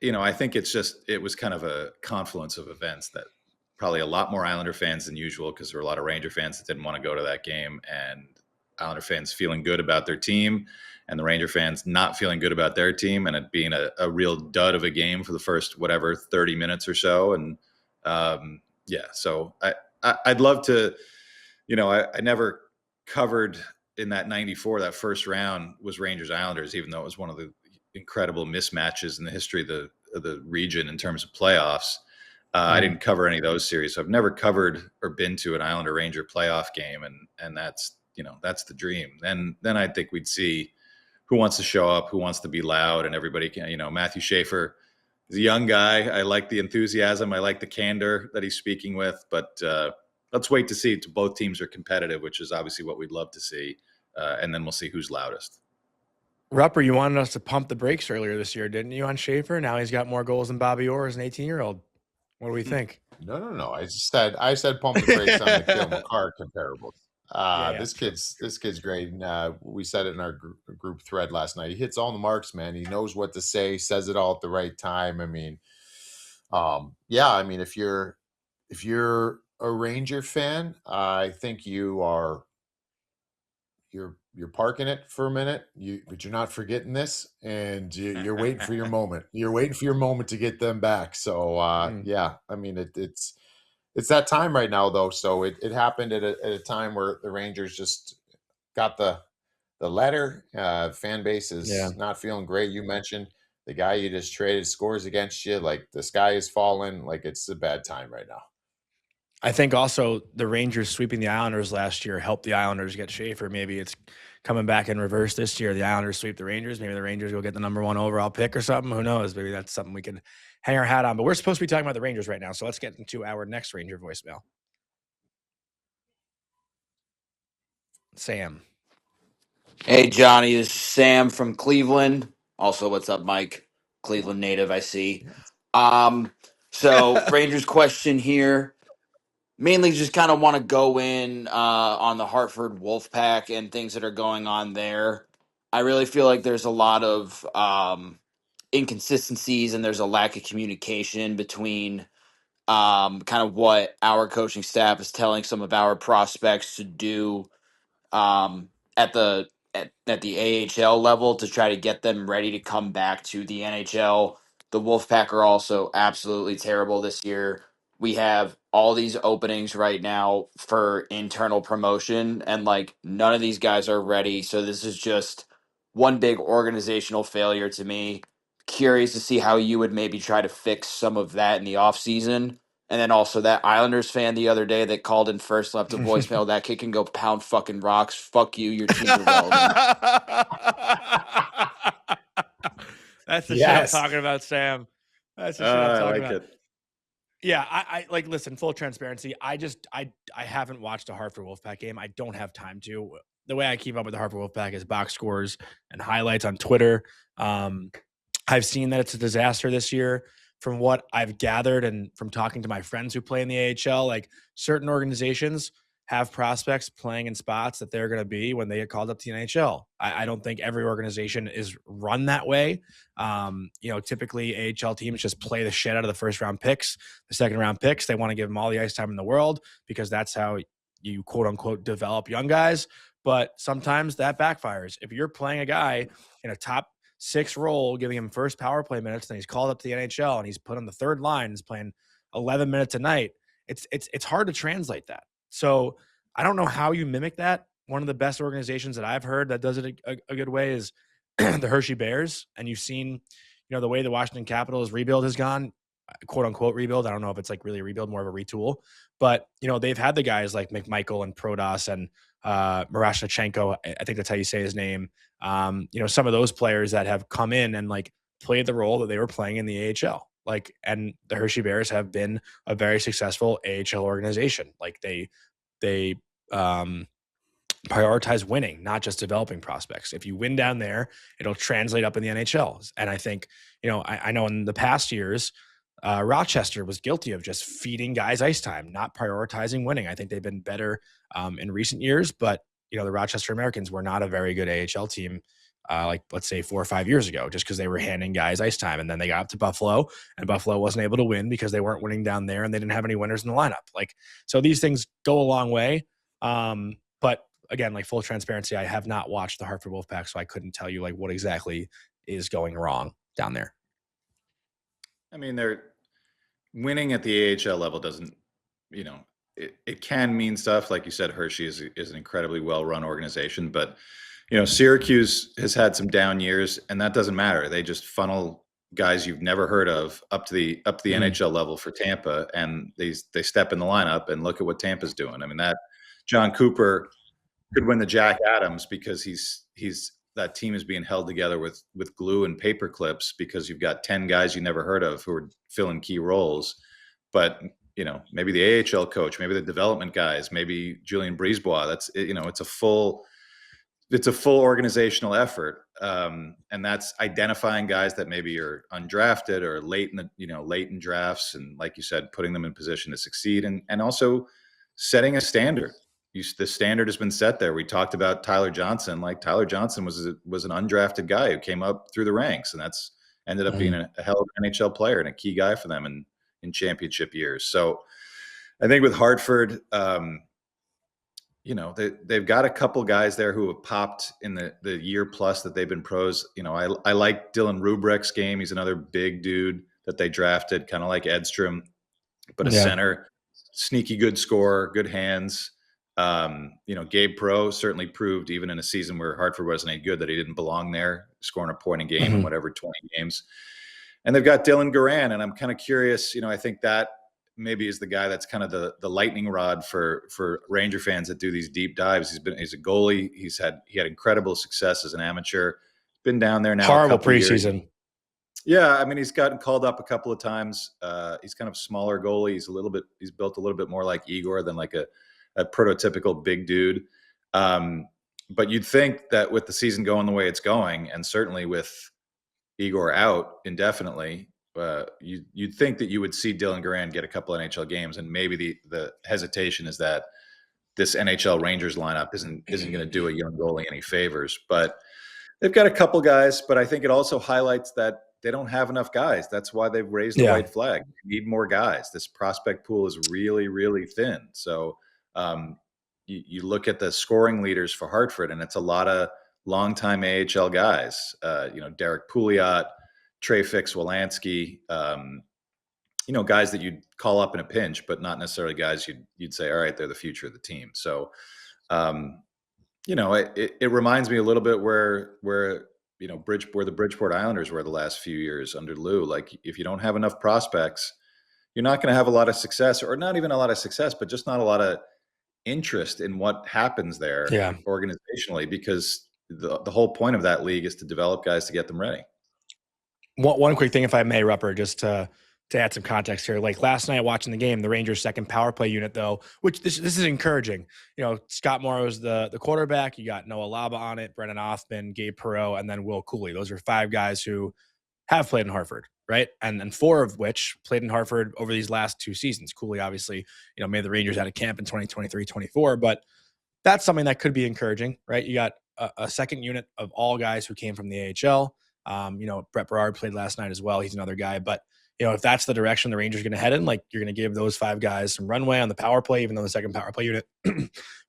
I think it was kind of a confluence of events that probably a lot more Islander fans than usual, because there were a lot of Ranger fans that didn't want to go to that game, and Islander fans feeling good about their team and the Ranger fans not feeling good about their team, and it being a real dud of a game for the first 30 minutes or so. And so I'd love to, I never covered in that 94, that first round was Rangers Islanders, even though it was one of the incredible mismatches in the history of the region in terms of playoffs. I didn't cover any of those series. So I've never covered or been to an Islander Ranger playoff game. And that's, that's the dream. Then I think we'd see who wants to show up, who wants to be loud, and everybody can, Matthew Schaefer is a young guy. I like the enthusiasm. I like the candor that he's speaking with, but let's wait to see. Both teams are competitive, which is obviously what we'd love to see. And then we'll see who's loudest. Rupper, you wanted us to pump the brakes earlier this year, didn't you, on Schaefer? Now he's got more goals than Bobby Orr as an 18-year-old. What do we think? No. I said pump the brakes on the Kill McCarr comparables. This kid's great. And we said it in our group thread last night. He hits all the marks, man. He knows what to say, says it all at the right time. I mean, if you're a Ranger fan, I think you're parking it for a minute, but you're not forgetting this, and you're waiting for your moment. You're waiting for your moment to get them back. So I mean, it's that time right now, though. So it happened at a time where the Rangers just got the letter. Fan base is not feeling great. You mentioned the guy you just traded scores against you. Like, the sky is falling. Like, it's a bad time right now. I think also the Rangers sweeping the Islanders last year helped the Islanders get Schaefer. Maybe it's coming back in reverse this year. The Islanders sweep the Rangers. Maybe the Rangers will get the number 1 overall pick or something. Who knows? Maybe that's something we can hang our hat on. But we're supposed to be talking about the Rangers right now. So let's get into our next Ranger voicemail. Sam. Hey, Johnny, this is Sam from Cleveland. Also, what's up, Mike? Cleveland native, I see. So Rangers question here. Mainly just kind of want to go in on the Hartford Wolfpack and things that are going on there. I really feel like there's a lot of inconsistencies and there's a lack of communication between kind of what our coaching staff is telling some of our prospects to do um, at the AHL level to try to get them ready to come back to the NHL. The Wolfpack are also absolutely terrible this year. We have all these openings right now for internal promotion, and like none of these guys are ready. So this is just one big organizational failure to me. Curious to see how you would maybe try to fix some of that in the offseason. And then also that Islanders fan the other day that called in first, left a voicemail. That kid can go pound fucking rocks. Fuck you. Your team's irrelevant. That's the shit I'm talking about, Sam. That's the shit I'm talking about. It. Yeah, I like, listen, full transparency. I haven't watched a Hartford Wolfpack game. I don't have time to. The way I keep up with the Hartford Wolfpack is box scores and highlights on Twitter. I've seen that it's a disaster this year. From what I've gathered and from talking to my friends who play in the AHL, like certain organizations have prospects playing in spots that they're going to be when they get called up to the NHL. I don't think every organization is run that way. Typically AHL teams just play the shit out of the first round picks, the second round picks. They want to give them all the ice time in the world because that's how you quote unquote develop young guys. But sometimes that backfires. If you're playing a guy in a top 6 role, giving him first power play minutes, and he's called up to the NHL and he's put on the third line, he's playing 11 minutes a night. It's hard to translate that. So I don't know how you mimic that. One of the best organizations that I've heard that does it a good way is the Hershey Bears. And you've seen, the way the Washington Capitals rebuild has gone, quote unquote rebuild. I don't know if it's like really a rebuild, more of a retool, but they've had the guys like McMichael and Prodas and Marashnichenko. I think that's how you say his name. Some of those players that have come in and like played the role that they were playing in the AHL. Like, and the Hershey Bears have been a very successful AHL organization. Like they prioritize winning, not just developing prospects. If you win down there, it'll translate up in the NHL. And I think, I know in the past years, Rochester was guilty of just feeding guys ice time, not prioritizing winning. I think they've been better in recent years, but the Rochester Americans were not a very good AHL team. Like let's say 4 or 5 years ago, just because they were handing guys ice time. And then they got up to Buffalo and Buffalo wasn't able to win because they weren't winning down there and they didn't have any winners in the lineup. Like, so these things go a long way. But again, like full transparency, I have not watched the Hartford Wolfpack, so I couldn't tell you like what exactly is going wrong down there. I mean, they're winning at the AHL level doesn't, it can mean stuff. Like you said, Hershey is an incredibly well-run organization, but Syracuse has had some down years, and that doesn't matter. They just funnel guys you've never heard of up to the NHL level for Tampa, and they step in the lineup and look at what Tampa's doing. I mean, that John Cooper could win the Jack Adams because he's that team is being held together with glue and paper clips because you've got 10 guys you never heard of who are filling key roles. But maybe the AHL coach, maybe the development guys, maybe Julien Brisebois. It's a full organizational effort, and that's identifying guys that maybe are undrafted or late in drafts, and like you said, putting them in position to succeed, and also setting a standard. the standard has been set there. We talked about Tyler Johnson. Like Tyler Johnson was an undrafted guy who came up through the ranks, and that's ended up being a hell of an NHL player and a key guy for them in championship years. So I think with Hartford, they've got a couple guys there who have popped in the year plus that they've been pros. I like Dylan Rubrek's game. He's another big dude that they drafted, kind of like Edstrom, but a center, sneaky good scorer, good hands. Gabe Pro certainly proved, even in a season where Hartford wasn't any good, that he didn't belong there, scoring a point a game in whatever 20 games. And they've got Dylan Guerin, and I'm kind of curious. I think that maybe is the guy that's kind of the lightning rod for Ranger fans that do these deep dives. He's a goalie. He had incredible success as an amateur. Been down there now. Horrible preseason. Yeah, I mean, he's gotten called up a couple of times. He's kind of smaller goalie. He's built a little bit more like Igor than like a prototypical big dude. But you'd think that with the season going the way it's going, and certainly with Igor out indefinitely, you'd think that you would see Dylan Guerin get a couple of NHL games, and maybe the hesitation is that this NHL Rangers lineup isn't going to do a young goalie any favors. But they've got a couple guys, but I think it also highlights that they don't have enough guys. That's why they've raised the white flag. You need more guys. This prospect pool is really, really thin. So you look at the scoring leaders for Hartford, and it's a lot of longtime AHL guys. Derek Pouliot, Trey Fix-Wolansky, guys that you'd call up in a pinch, but not necessarily guys you'd say, all right, they're the future of the team. So, it reminds me a little bit where the Bridgeport Islanders were the last few years under Lou. Like, if you don't have enough prospects, you're not going to have a lot of success, or not even a lot of success, but just not a lot of interest in what happens there organizationally, because the whole point of that league is to develop guys to get them ready. One quick thing, if I may, Rupper, just to add some context here. Like last night watching the game, the Rangers' second power play unit, though, which this is encouraging. Scott Morrow's the quarterback. You got Noah Laba on it, Brennan Othman, Gabe Perreault, and then Will Cooley. Those are five guys who have played in Hartford, right? And four of which played in Hartford over these last two seasons. Cooley obviously, made the Rangers out of camp in 2023-24, but that's something that could be encouraging, right? You got a second unit of all guys who came from the AHL. Brett Berard played last night as well. He's another guy. But, if that's the direction the Rangers are going to head in, like, you're going to give those five guys some runway on the power play, even though the second power play unit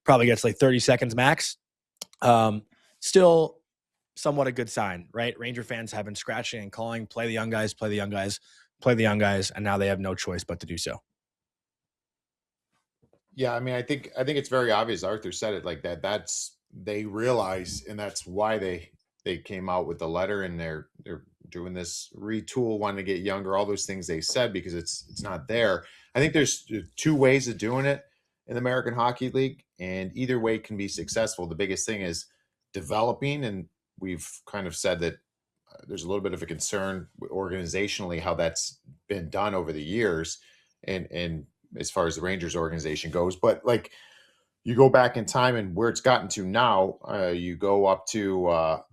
probably gets like 30 seconds max. Still somewhat a good sign, right? Ranger fans have been scratching and calling, play the young guys, play the young guys, play the young guys, and now they have no choice but to do so. Yeah, I mean, I think it's very obvious. Arthur said it like that. They realize, and that's why they came out with the letter, and they're doing this retool, wanting to get younger, all those things they said, because it's not there. I think there's two ways of doing it in the American Hockey League, and either way can be successful. The biggest thing is developing, and we've kind of said that there's a little bit of a concern organizationally how that's been done over the years, and as far as the Rangers organization goes. But like, you go back in time and where it's gotten to now, you go up to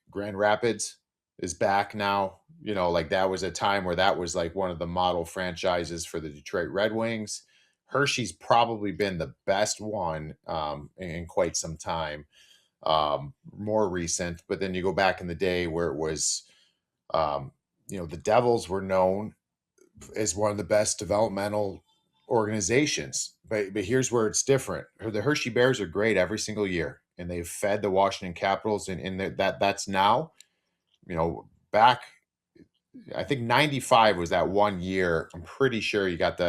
Grand Rapids is back now. Like, that was a time where that was like one of the model franchises for the Detroit Red Wings. Hershey's probably been the best one in quite some time, more recent. But then you go back in the day where it was, the Devils were known as one of the best developmental organizations. But here's where it's different. The Hershey Bears are great every single year, and they've fed the Washington Capitals, and that's now, back, I think 95 was that one year. I'm pretty sure you got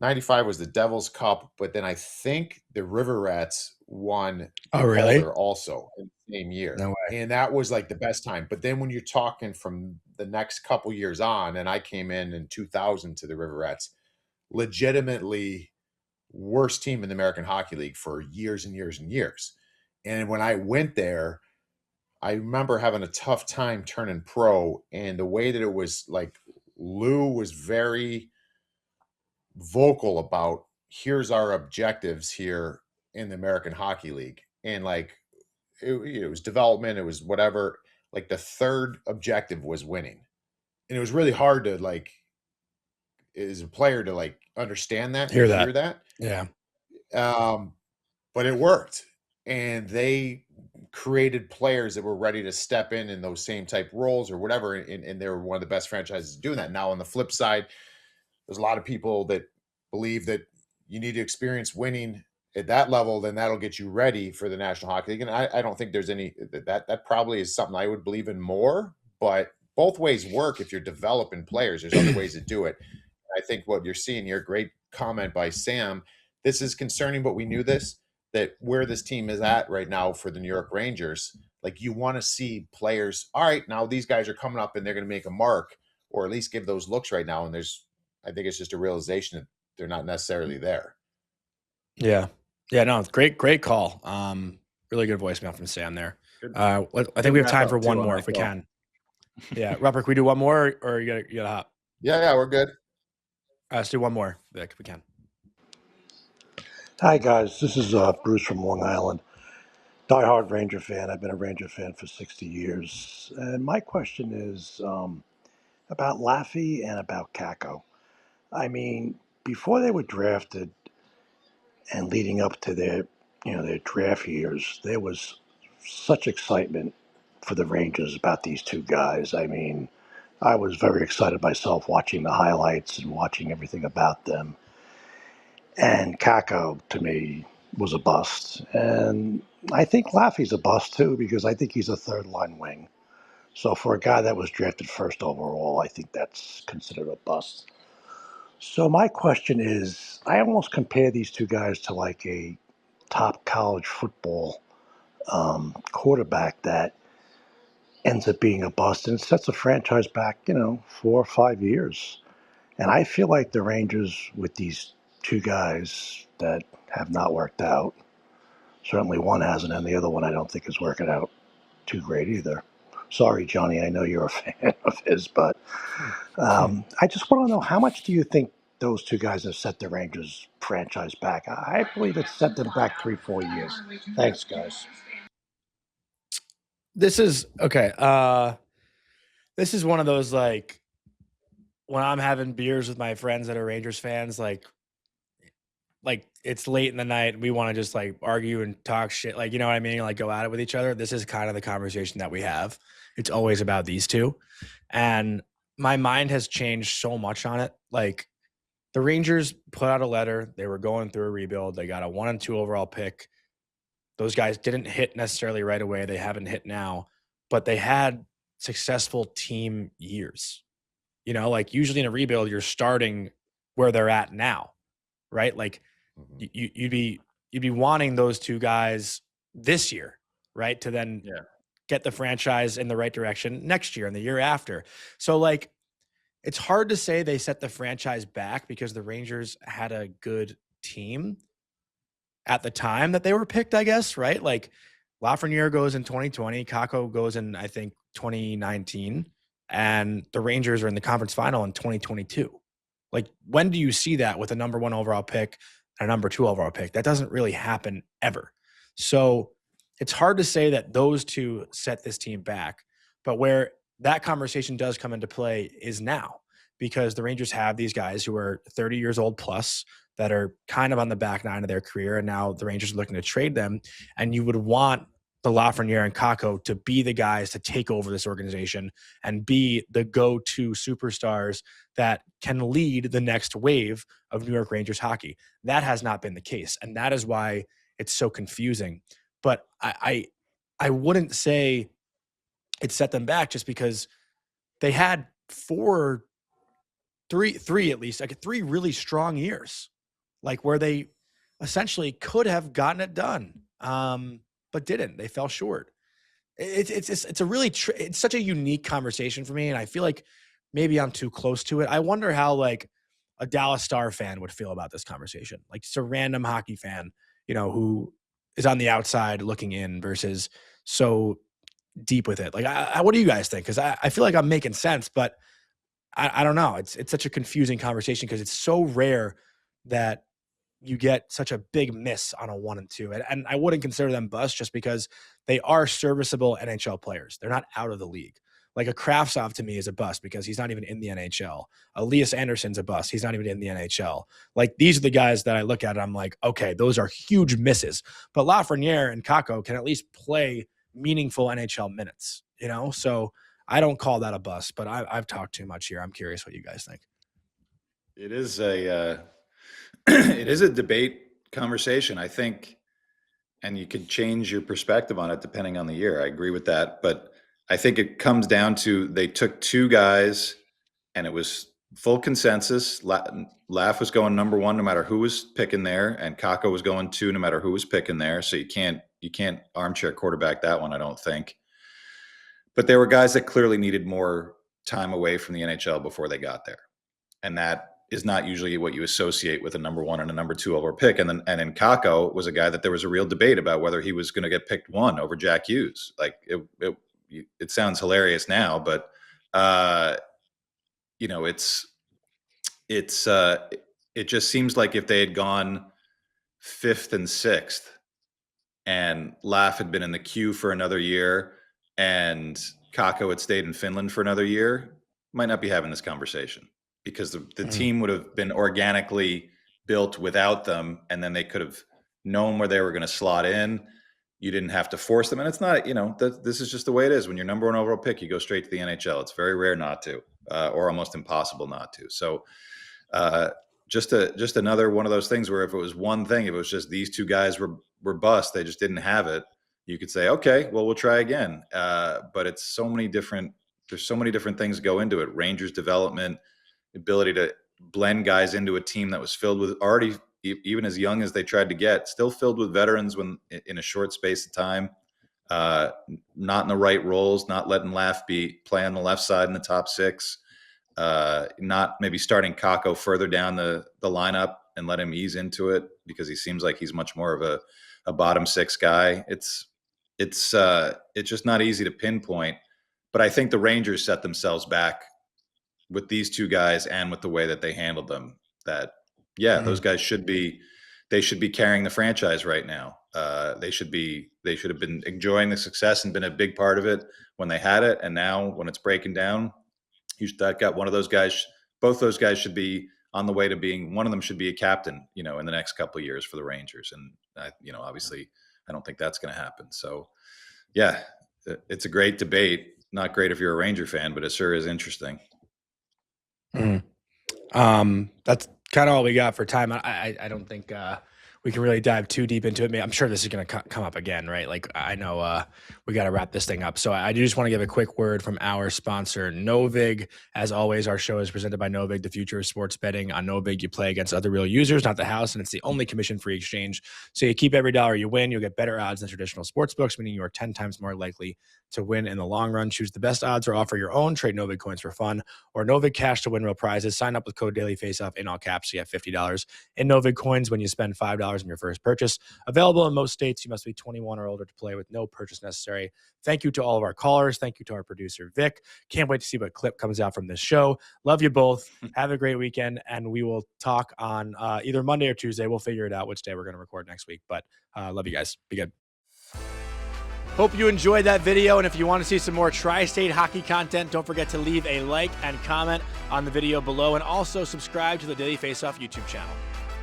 95 was the Devils Cup, but then I think the River Rats won also in the same year. No way. And that was like the best time. But then when you're talking from the next couple years on, and I came in 2000 to the River Rats, legitimately worst team in the American Hockey League for years and years and years. And when I went there, I remember having a tough time turning pro, and the way that it was, like, Lou was very vocal about, here's our objectives here in the American Hockey League. And like, it was development, it was whatever. Like, the third objective was winning. And it was really hard to, like, as a player, to like understand that, hear that. Yeah. But it worked. And they created players that were ready to step in those same type roles or whatever. And they were one of the best franchises doing that. Now, on the flip side, there's a lot of people that believe that you need to experience winning at that level, then that'll get you ready for the National Hockey League. And I don't think there's any that probably is something I would believe in more, but both ways work. If you're developing players, there's other ways to do it. I think what you're seeing here, great comment by Sam. This is concerning, but we knew this, that where this team is at right now for the New York Rangers, like you want to see players, all right, now these guys are coming up and they're going to make a mark or at least give those looks right now. And I think it's just a realization that they're not necessarily there. Yeah. Yeah, no, great call. Really good voicemail from Sam there. I think we have time for one more if we can. Yeah. Robert, can we do one more or you gotta hop? Yeah, we're good. Let's do one more, Vic, if we can. Hi, guys. This is Bruce from Long Island. Diehard Ranger fan. I've been a Ranger fan for 60 years. And my question is about Laffy and about Kako. I mean, before they were drafted and leading up to their draft years, there was such excitement for the Rangers about these two guys. I mean, I was very excited myself watching the highlights and watching everything about them. And Kako, to me, was a bust. And I think Laffy's a bust, too, because I think he's a third-line wing. So for a guy that was drafted first overall, I think that's considered a bust. So my question is, I almost compare these two guys to like a top college football quarterback that ends up being a bust and sets a franchise back, 4 or 5 years. And I feel like the Rangers, with these two guys that have not worked out, certainly one hasn't, and the other one I don't think is working out too great either. Sorry, Johnny, I know you're a fan of his, but I just want to know, how much do you think those two guys have set the Rangers franchise back? I believe it's set them back 3-4 years. Thanks, guys. This is okay. This is one of those, like, when I'm having beers with my friends that are Rangers fans, like it's late in the night and we want to just like argue and talk shit, like, you know what I mean? Like go at it with each other. This is kind of the conversation that we have. It's always about these two. And my mind has changed so much on it. Like the Rangers put out a letter. They were going through a rebuild. They got a 1 and 2 overall pick. Those guys didn't hit necessarily right away. They haven't hit now, but they had successful team years. You know, like usually in a rebuild, you're starting where they're at now, right? Like you'd be wanting those two guys this year, right? To then get the franchise in the right direction next year and the year after. So like, it's hard to say they set the franchise back because the Rangers had a good team at the time that they were picked, I guess, right? Like Lafreniere goes in 2020, Kako goes in, I think, 2019, and the Rangers are in the conference final in 2022. Like, when do you see that with a number 1 overall pick and a number 2 overall pick? That doesn't really happen ever. So it's hard to say that those two set this team back, but where that conversation does come into play is now, because the Rangers have these guys who are 30 years old plus that are kind of on the back nine of their career. And now the Rangers are looking to trade them. And you would want the Lafreniere and Kako to be the guys to take over this organization and be the go-to superstars that can lead the next wave of New York Rangers hockey. That has not been the case. And that is why it's so confusing. But I wouldn't say it set them back just because they had three at least, like 3 really strong years, like where they essentially could have gotten it done, but didn't. They fell short. It's a really it's such a unique conversation for me, and I feel like maybe I'm too close to it. I wonder how like a Dallas Star fan would feel about this conversation, like just a random hockey fan, who is on the outside looking in versus so deep with it. Like, what do you guys think? Because I feel like I'm making sense, but I don't know. It's such a confusing conversation because it's so rare that you get such a big miss on a 1 and 2. And I wouldn't consider them bust just because they are serviceable NHL players. They're not out of the league. Like a Kraftsov to me is a bust because he's not even in the NHL. Elias Anderson's a bust. He's not even in the NHL. Like these are the guys that I look at and I'm like, okay, those are huge misses. But Lafreniere and Kakko can at least play meaningful NHL minutes, you know? So I don't call that a bust, but I've talked too much here. I'm curious what you guys think. It is a it is a debate conversation, I think, and you could change your perspective on it depending on the year. I agree with that, but I think it comes down to they took two guys, and it was full consensus. Laugh was going number one no matter who was picking there, and Kakko was going two no matter who was picking there. So you can't armchair quarterback that one, I don't think. But there were guys that clearly needed more time away from the NHL before they got there, and that is not usually what you associate with a number one and a number two overall pick. And in Kakko was a guy that there was a real debate about whether he was going to get picked one over Jack Hughes. Like it sounds hilarious now, but you know, it just seems like if they had gone 5th and 6th and Laugh had been in the queue for another year and Kakko had stayed in Finland for another year, might not be having this conversation because the team would have been organically built without them. And then they could have known where they were going to slot in. You didn't have to force them. And it's not, you know, this is just the way it is. When you're number one overall pick, you go straight to the NHL. It's very rare not to, or almost impossible not to. So just another one of those things where if it was one thing, if it was just these two guys were bust, they just didn't have it, you could say, okay, well, we'll try again. But it's there's so many different things go into it. Rangers development, ability to blend guys into a team that was filled with already, even as young as they tried to get, still filled with veterans when in a short space of time, not in the right roles, not letting Laugh play on the left side in the top 6, not maybe starting Kakko further down the lineup and let him ease into it because he seems like he's much more of a bottom 6 guy. It's just not easy to pinpoint, but I think the Rangers set themselves back with these two guys and with the way that they handled them. That those guys should be carrying the franchise right now. They should have been enjoying the success and been a big part of it when they had it. And now when it's breaking down, that got one of those guys. Both those guys should be on the way to being. One of them should be a captain, you know, in the next couple of years for the Rangers. And you know, obviously, I don't think that's going to happen. So, yeah, it's a great debate. Not great if you're a Ranger fan, but it sure is interesting. That's kind of all we got for time. I don't think we can really dive too deep into it. I'm sure this is going to come up again, right? Like I know we got to wrap this thing up. So I do just want to give a quick word from our sponsor, Novig. As always, our show is presented by Novig, the future of sports betting. On Novig, you play against other real users, not the house, and it's the only commission-free exchange. So you keep every dollar you win. You'll get better odds than traditional sports books, meaning you are 10 times more likely to win in the long run. Choose the best odds or offer your own. Trade Novig coins for fun or Novig cash to win real prizes. Sign up with code DailyFaceoff in all caps. So you have $50 in Novig coins when you spend $5 on your first purchase. Available in most states. You must be 21 or older to play with no purchase necessary. Thank you to all of our callers. Thank you to our producer, Vic. Can't wait to see what clip comes out from this show. Love you both. Have a great weekend, and we will talk on either Monday or Tuesday. We'll figure it out which day we're going to record next week. But love you guys. Be good. Hope you enjoyed that video, and if you want to see some more Tri-State hockey content, don't forget to leave a like and comment on the video below, and also subscribe to the Daily Faceoff YouTube channel.